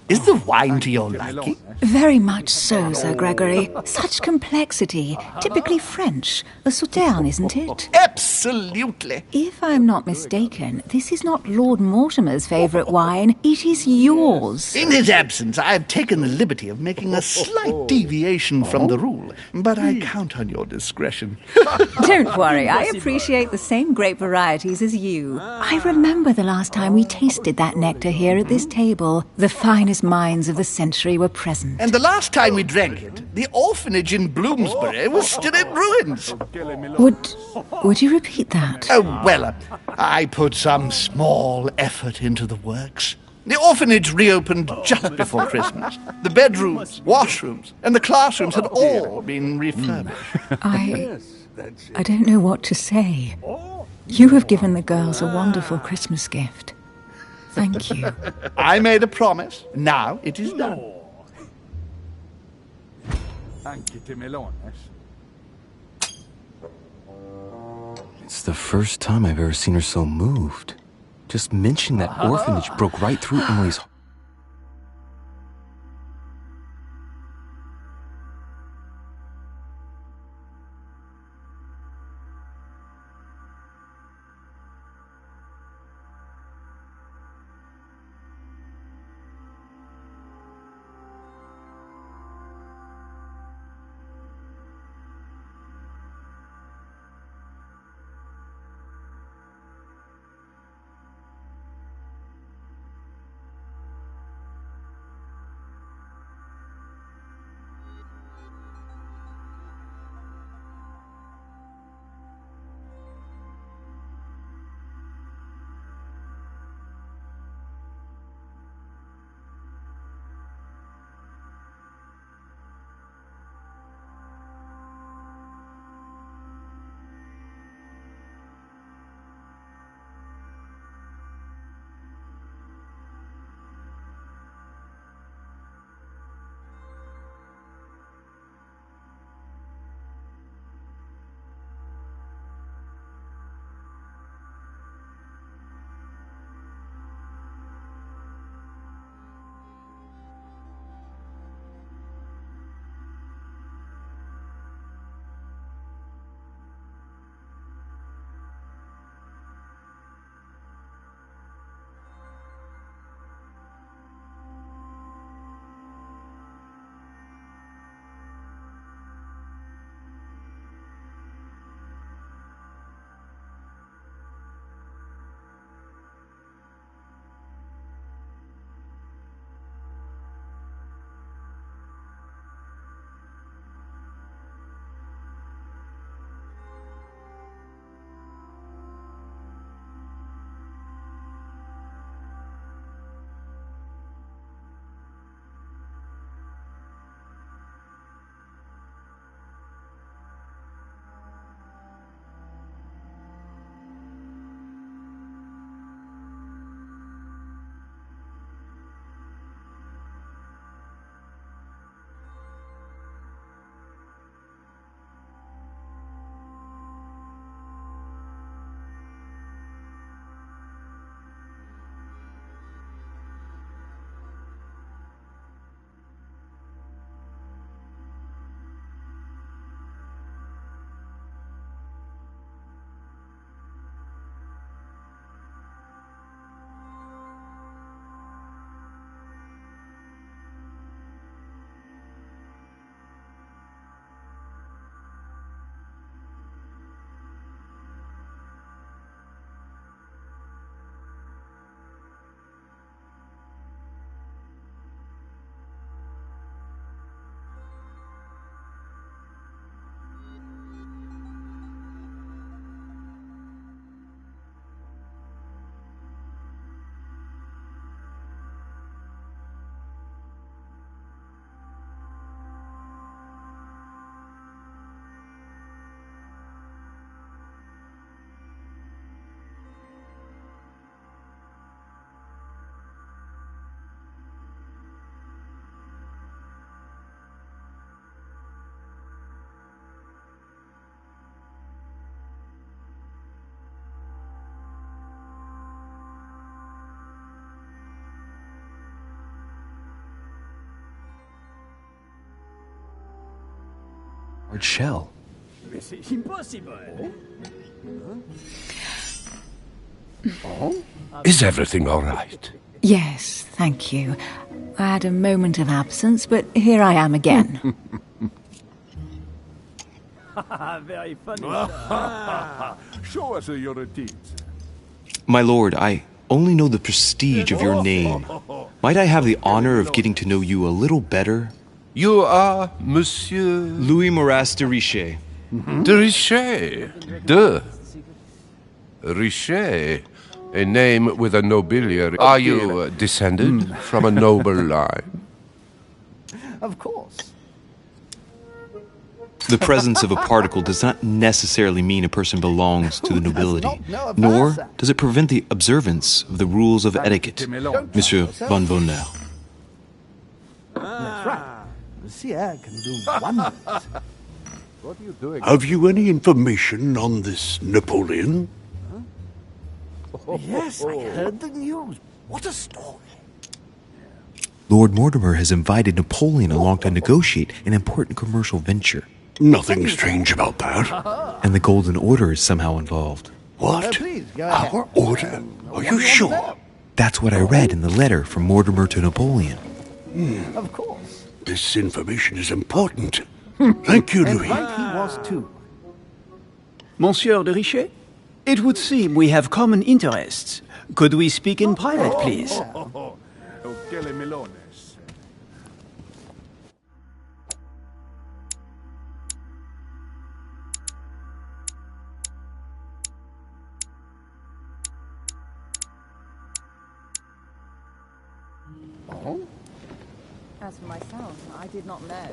Is the wine to your liking? Very much so, Sir Gregory. Such complexity. Typically French. A Sauterne, isn't it? Absolutely. If I'm not mistaken, this is not Lord Mortimer's favourite wine. It is yours. In his absence, I have taken the liberty of making a slight deviation from the rule, but I count on your discretion. Don't worry, I appreciate the same grape varieties as you. I remember the last time we tasted that nectar here at this table. The finest minds of the century were present. And the last time we drank it, the orphanage in Bloomsbury was still in ruins. Would you repeat that? Oh, well, I put some small effort into the works. The orphanage reopened just before Christmas. The bedrooms, washrooms, and the classrooms had all been refurbished. I don't know what to say. You have given the girls a wonderful Christmas gift. Thank you. I made a promise. Now it is done. It's the first time I've ever seen her so moved. Just mentioning that orphanage broke right through Emily's heart. Hard shell. C'est impossible. Is everything all right? Yes, thank you. I had a moment of absence, but here I am again. Very funny. Show us your teeth. My lord, I only know the prestige of your name. Might I have the honor of getting to know you a little better? You are Monsieur... Louis Moras de Richet. de Richet. De Richet. A name with a nobiliary. Are you descended from a noble line? Of course. The presence of a particle does not necessarily mean a person belongs to the nobility, nor does it prevent the observance of the rules of etiquette, Monsieur von Volner. That's right. Monsieur can do wonders. What are you doing? Have you any information on this Napoleon? Yes, I heard the news. What a story. Lord Mortimer has invited Napoleon along to negotiate an important commercial venture. Nothing strange about that. And the Golden Order is somehow involved. What? Please, go ahead. Our order? Are you sure? That's what I read in the letter from Mortimer to Napoleon. Of course. This information is important. Thank you, And Louis. right he was too. Monsieur de Richet? It would seem we have common interests. Could we speak in private, please? As for myself, I did not know.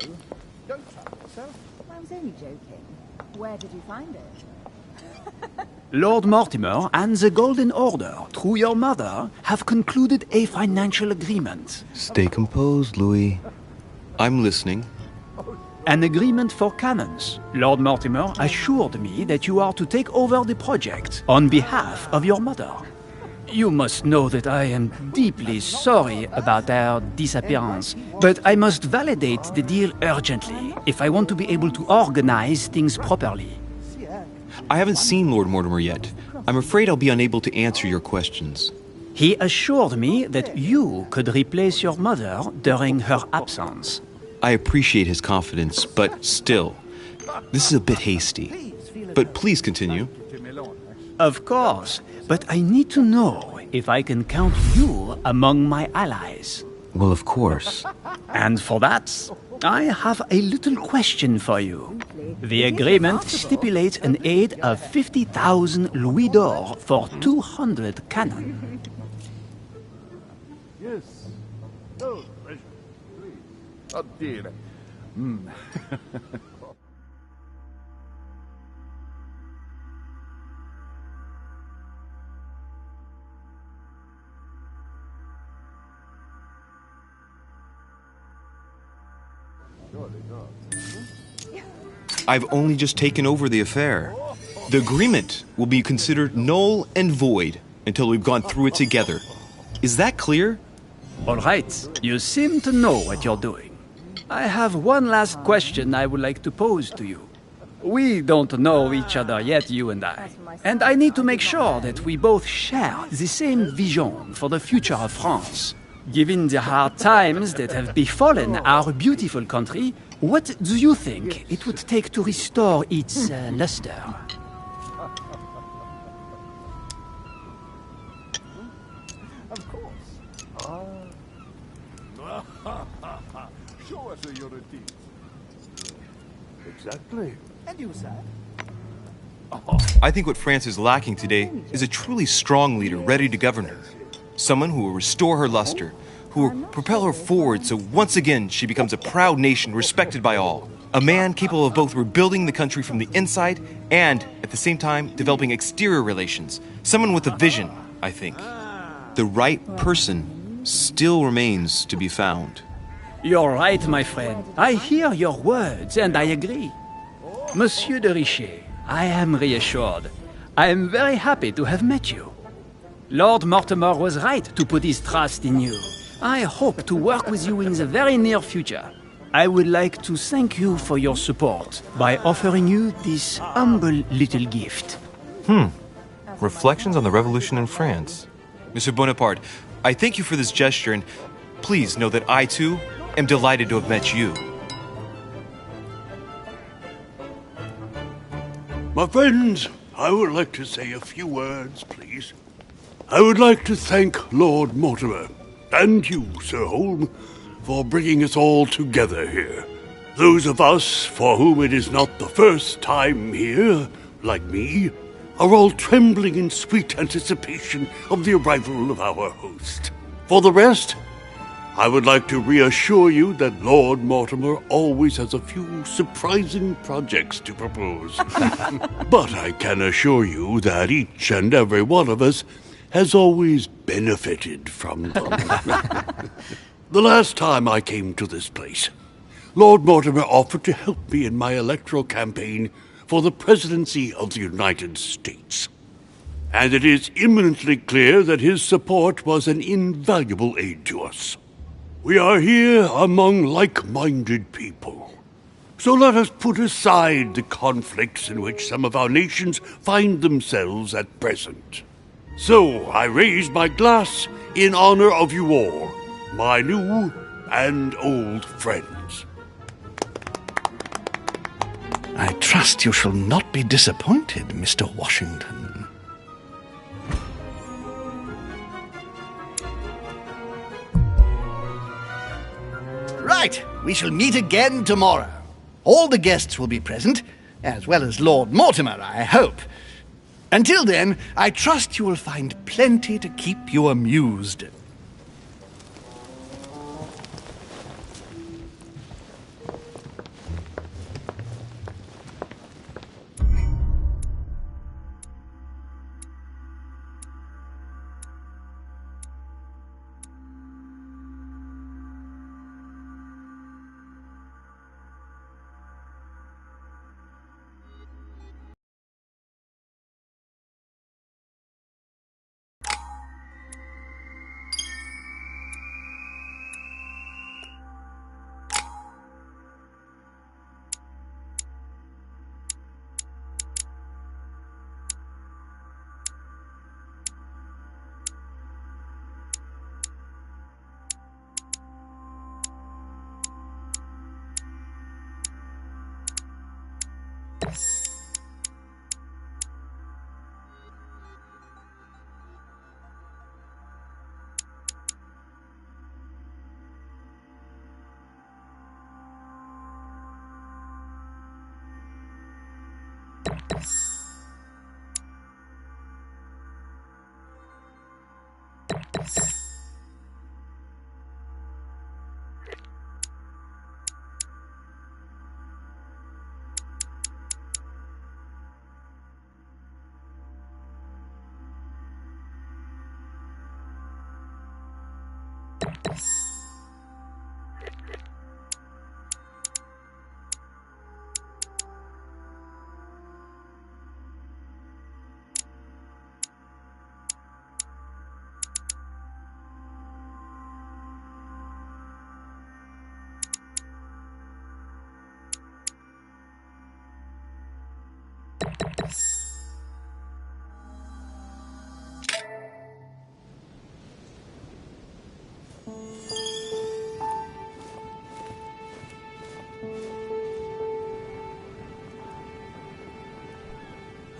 Don't trouble yourself. I was only joking. Where did you find it? Lord Mortimer and the Golden Order, through your mother, have concluded a financial agreement. Stay composed, Louis. I'm listening. An agreement for cannons. Lord Mortimer assured me that you are to take over the project on behalf of your mother. You must know that I am deeply sorry about their disappearance, but I must validate the deal urgently if I want to be able to organize things properly. I haven't seen Lord Mortimer yet. I'm afraid I'll be unable to answer your questions. He assured me that you could replace your mother during her absence. I appreciate his confidence, but still, this is a bit hasty. But please continue. Of course, but I need to know if I can count you among my allies. Well, of course. And for that, I have a little question for you. The agreement stipulates an aid of 50,000 louis d'or for 200 cannon. Yes. Oh, please. Oh, dear. I've only just taken over the affair. The agreement will be considered null and void until we've gone through it together. Is that clear? All right, you seem to know what you're doing. I have one last question I would like to pose to you. We don't know each other yet, you and I need to make sure that we both share the same vision for the future of France. Given the hard times that have befallen our beautiful country, what do you think it would take to restore its luster? Of course. Show us your teeth. Exactly. And you, sir? I think what France is lacking today is a truly strong leader ready to govern her. Someone who will restore her luster, who will propel her forward so once again she becomes a proud nation respected by all. A man capable of both rebuilding the country from the inside and, at the same time, developing exterior relations. Someone with a vision, I think. The right person still remains to be found. You're right, my friend. I hear your words and I agree. Monsieur de Richet, I am reassured. I am very happy to have met you. Lord Mortimer was right to put his trust in you. I hope to work with you in the very near future. I would like to thank you for your support by offering you this humble little gift. Reflections on the Revolution in France. Mr. Bonaparte, I thank you for this gesture, and please know that I, too, am delighted to have met you. My friends, I would like to say a few words, please. I would like to thank Lord Mortimer, and you, Sir Holm, for bringing us all together here. Those of us for whom it is not the first time here, like me, are all trembling in sweet anticipation of the arrival of our host. For the rest, I would like to reassure you that Lord Mortimer always has a few surprising projects to propose. But I can assure you that each and every one of us has always benefited from them. The last time I came to this place, Lord Mortimer offered to help me in my electoral campaign for the presidency of the United States. And it is eminently clear that his support was an invaluable aid to us. We are here among like-minded people. So let us put aside the conflicts in which some of our nations find themselves at present. So I raise my glass in honor of you all, my new and old friends. I trust you shall not be disappointed, Mr. Washington. Right, we shall meet again tomorrow. All the guests will be present, as well as Lord Mortimer, I hope. Until then, I trust you will find plenty to keep you amused.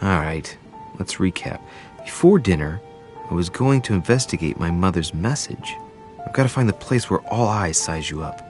Alright, let's recap. Before dinner, I was going to investigate my mother's message. I've got to find the place where all eyes size you up.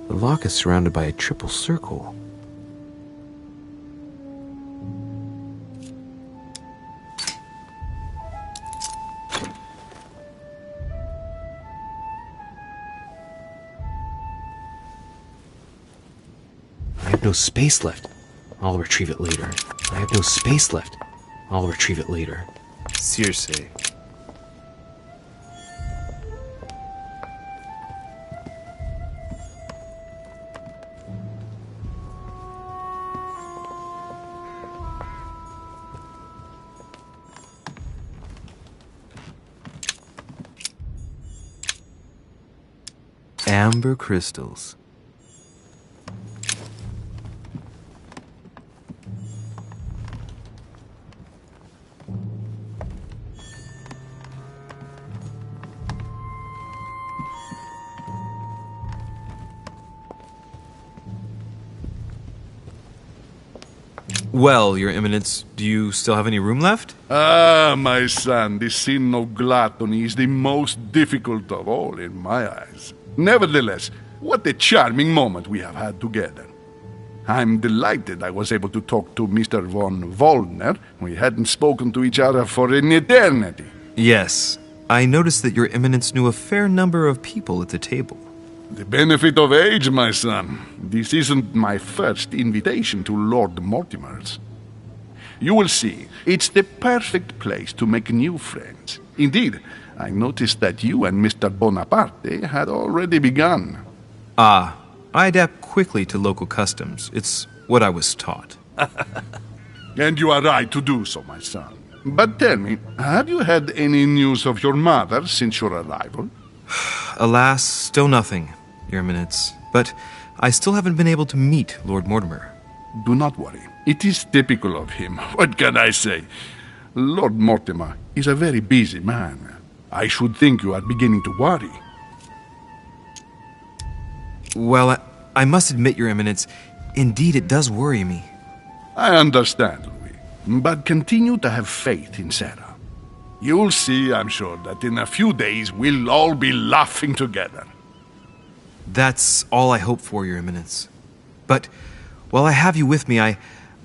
The lock is surrounded by a triple circle. I have no space left. I'll retrieve it later. I have no space left. I'll retrieve it later. Circe. Amber crystals. Well, Your Eminence, do you still have any room left? Ah, my son, the sin of gluttony is the most difficult of all in my eyes. Nevertheless, what a charming moment we have had together. I'm delighted I was able to talk to Mr. von Wollner. We hadn't spoken to each other for an eternity. Yes. I noticed that Your Eminence knew a fair number of people at the table. The benefit of age, my son. This isn't my first invitation to Lord Mortimer's. You will see, it's the perfect place to make new friends. Indeed, I noticed that you and Mr. Bonaparte had already begun. Ah, I adapt quickly to local customs. It's what I was taught. And you are right to do so, my son. But tell me, have you had any news of your mother since your arrival? Alas, still nothing, Your Eminence. But I still haven't been able to meet Lord Mortimer. Do not worry. It is typical of him. What can I say? Lord Mortimer is a very busy man. I should think you are beginning to worry. Well, I must admit, Your Eminence, indeed it does worry me. I understand, Louis. But continue to have faith in Sarah. You'll see, I'm sure, that in a few days we'll all be laughing together. That's all I hope for, Your Eminence. But while I have you with me, I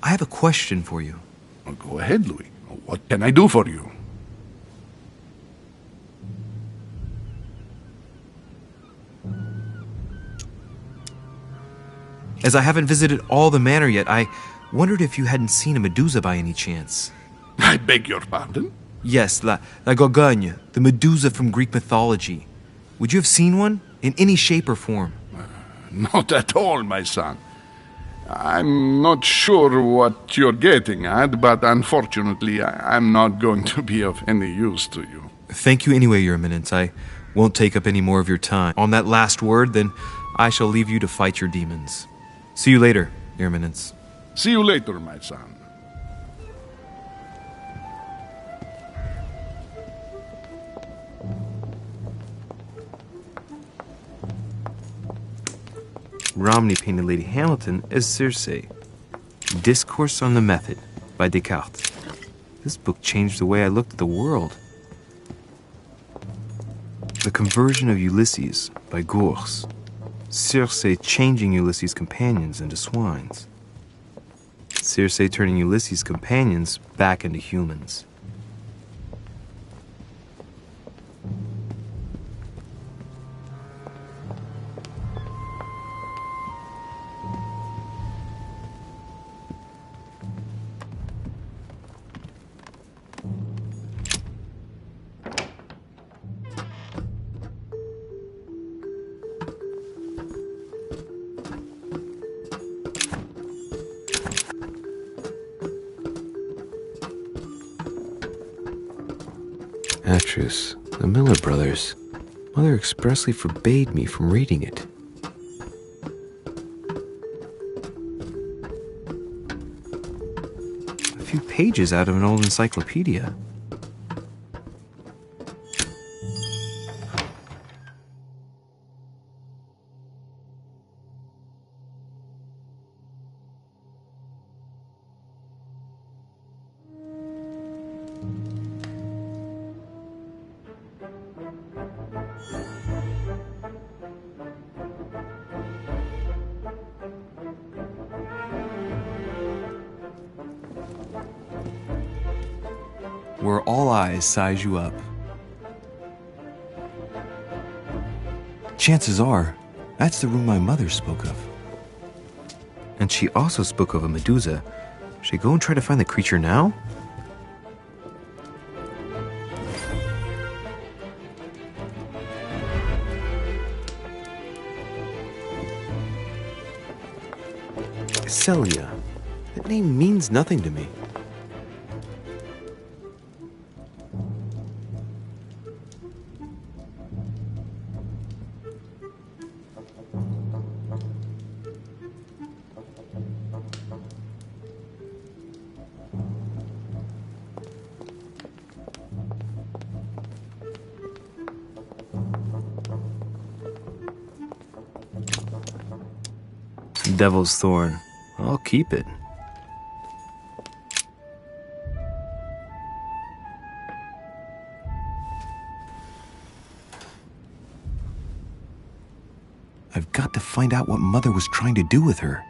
have a question for you. Well, go ahead, Louis. What can I do for you? As I haven't visited all the manor yet, I wondered if you hadn't seen a Medusa by any chance. I beg your pardon? Yes, La Gorgogne, the Medusa from Greek mythology. Would you have seen one? In any shape or form? Not at all, my son. I'm not sure what you're getting at, but unfortunately, I'm not going to be of any use to you. Thank you anyway, Your Eminence. I won't take up any more of your time. On that last word, then I shall leave you to fight your demons. See you later, Your Eminence. See you later, my son. Romney painted Lady Hamilton as Circe. Discourse on the Method by Descartes. This book changed the way I looked at the world. The Conversion of Ulysses by Gours. Circe changing Ulysses' companions into swines. Circe turning Ulysses' companions back into humans. Atrus, the Miller Brothers. Mother expressly forbade me from reading it. A few pages out of an old encyclopedia. where all eyes size you up. Chances are, that's the room my mother spoke of. And she also spoke of a Medusa. Should I go and try to find the creature now? Celia. That name means nothing to me. Devil's Thorn. I'll keep it. I've got to find out what Mother was trying to do with her.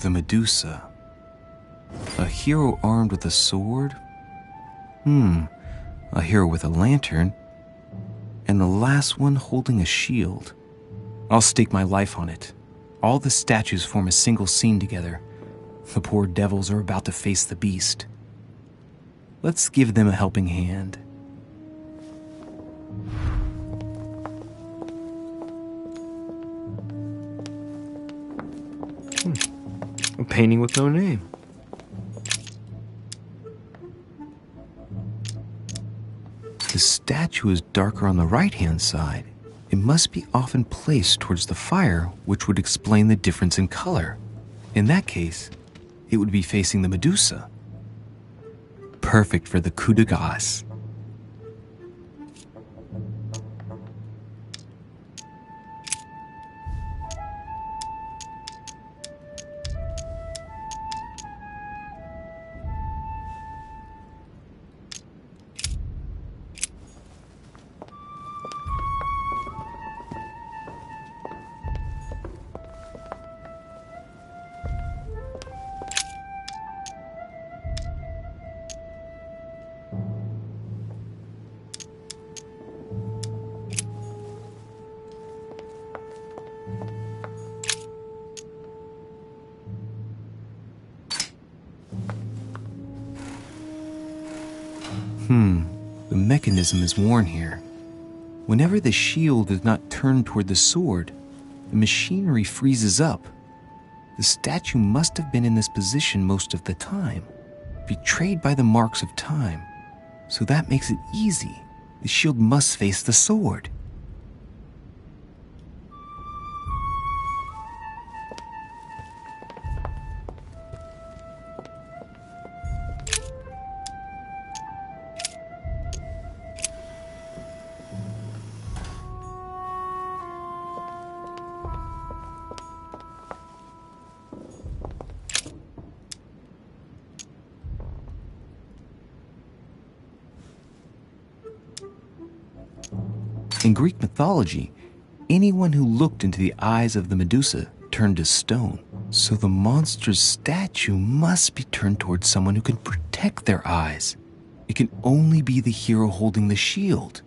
The Medusa. A hero armed with a sword? A hero with a lantern. And the last one holding a shield. I'll stake my life on it. All the statues form a single scene together. The poor devils are about to face the beast. Let's give them a helping hand. A painting with no name. The statue is darker on the right-hand side. It must be often placed towards the fire, which would explain the difference in color. In that case, it would be facing the Medusa. Perfect for the coup de grace. The mechanism is worn here. Whenever the shield is not turned toward the sword, the machinery freezes up. The statue must have been in this position most of the time, betrayed by the marks of time. So that makes it easy. The shield must face the sword. In Greek mythology, anyone who looked into the eyes of the Medusa turned to stone. So the monster's statue must be turned towards someone who can protect their eyes. It can only be the hero holding the shield.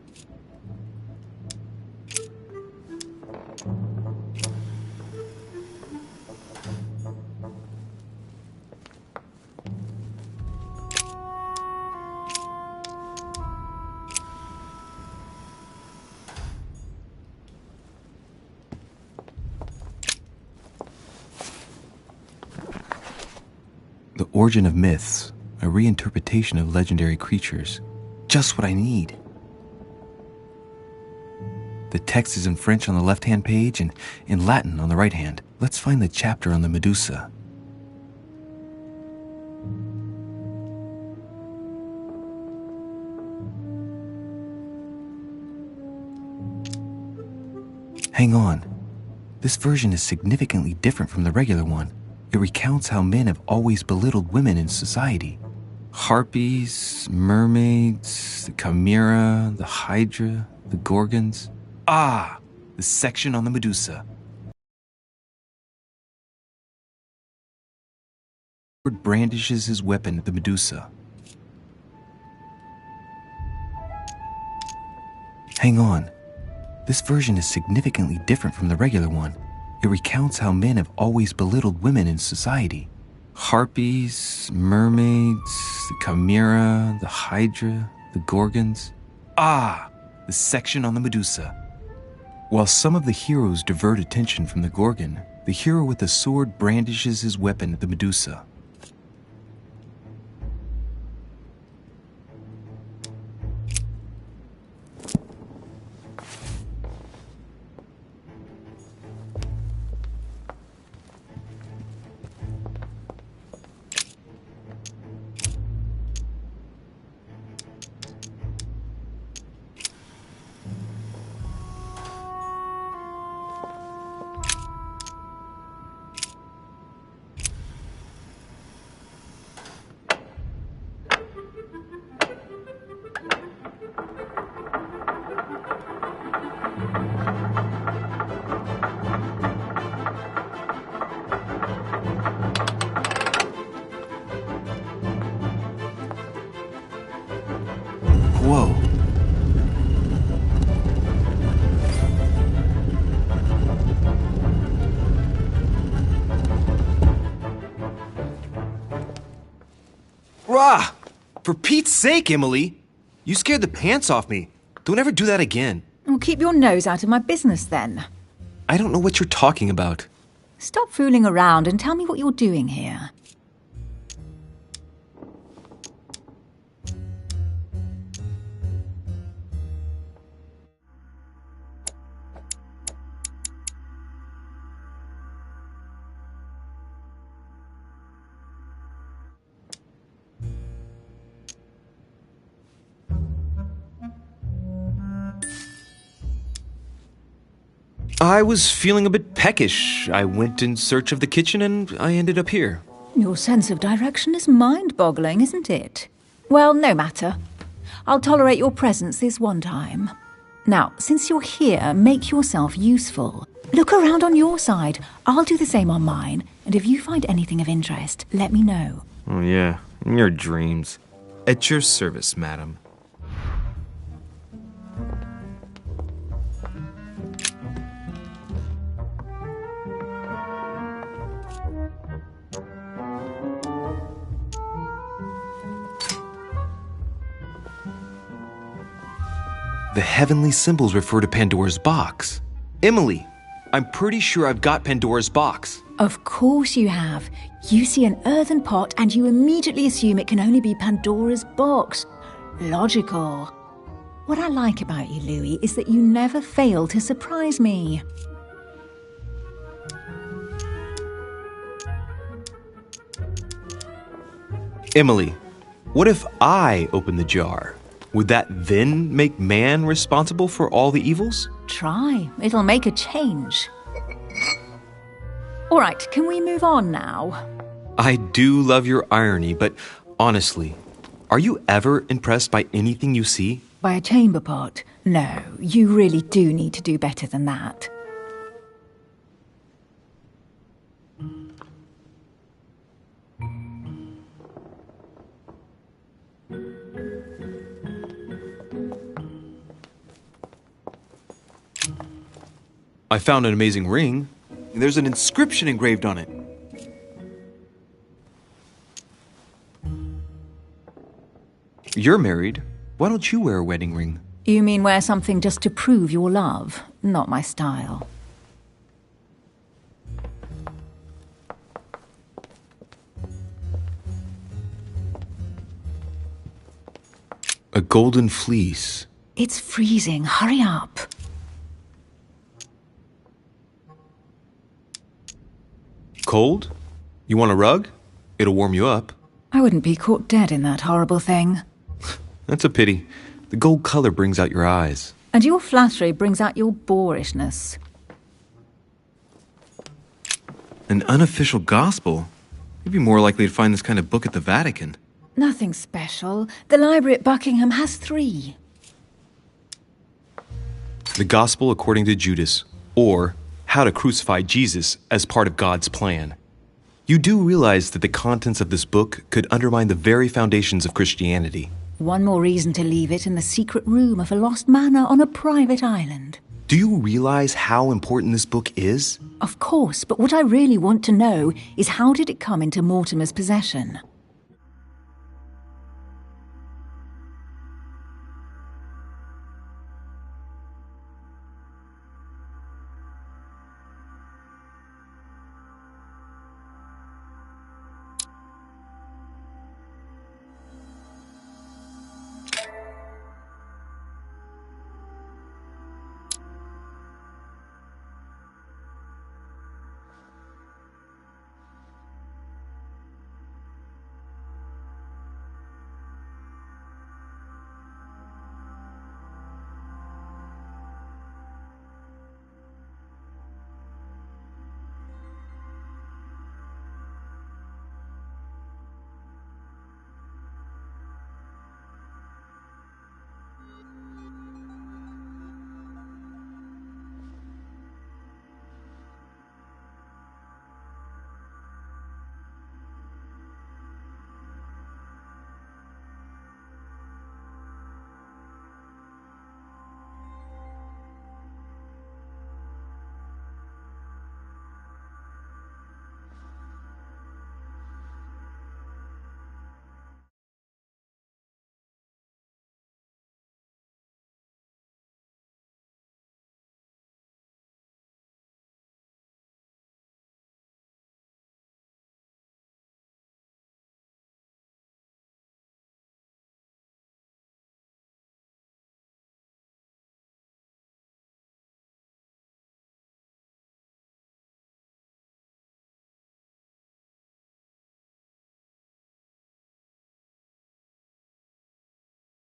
The Origin of Myths, a reinterpretation of legendary creatures. Just what I need. The text is in French on the left-hand page and in Latin on the right hand. Let's find the chapter on the Medusa. Hang on. This version is significantly different from the regular one. It recounts how men have always belittled women in society. Harpies, mermaids, the chimera, the hydra, the gorgons. Ah, the section on the Medusa. Brandishes his weapon at the Medusa. Hang on. This version is significantly different from the regular one. It recounts how men have always belittled women in society. Harpies, mermaids, the chimera, the hydra, the gorgons. Ah, the section on the Medusa. While some of the heroes divert attention from the gorgon, the hero with the sword brandishes his weapon at the Medusa. Whoa. Rah! For Pete's sake, Emily! You scared the pants off me. Don't ever do that again. Well, keep your nose out of my business then. I don't know what you're talking about. Stop fooling around and tell me what you're doing here. I was feeling a bit peckish. I went in search of the kitchen and I ended up here. Your sense of direction is mind-boggling, isn't it? Well, no matter. I'll tolerate your presence this one time. Now, since you're here, make yourself useful. Look around on your side. I'll do the same on mine. And if you find anything of interest, let me know. Oh, yeah. In your dreams. At your service, madam. The heavenly symbols refer to Pandora's box. Emily, I'm pretty sure I've got Pandora's box. Of course you have. You see an earthen pot and you immediately assume it can only be Pandora's box. Logical. What I like about you, Louis, is that you never fail to surprise me. Emily, what if I open the jar? Would that then make man responsible for all the evils? Try. It'll make a change. All right, can we move on now? I do love your irony, but honestly, are you ever impressed by anything you see? By a chamber pot? No, you really do need to do better than that. I found an amazing ring. There's an inscription engraved on it. You're married. Why don't you wear a wedding ring? You mean wear something just to prove your love? Not my style. A golden fleece. It's freezing. Hurry up. Cold? You want a rug? It'll warm you up. I wouldn't be caught dead in that horrible thing. That's a pity. The gold color brings out your eyes. And your flattery brings out your boorishness. An unofficial gospel? You'd be more likely to find this kind of book at the Vatican. Nothing special. The library at Buckingham has 3. The Gospel according to Judas, or How to Crucify Jesus as part of God's plan. You do realize that the contents of this book could undermine the very foundations of Christianity. One more reason to leave it in the secret room of a lost manor on a private island. Do you realize how important this book is? Of course, but what I really want to know is how did it come into Mortimer's possession?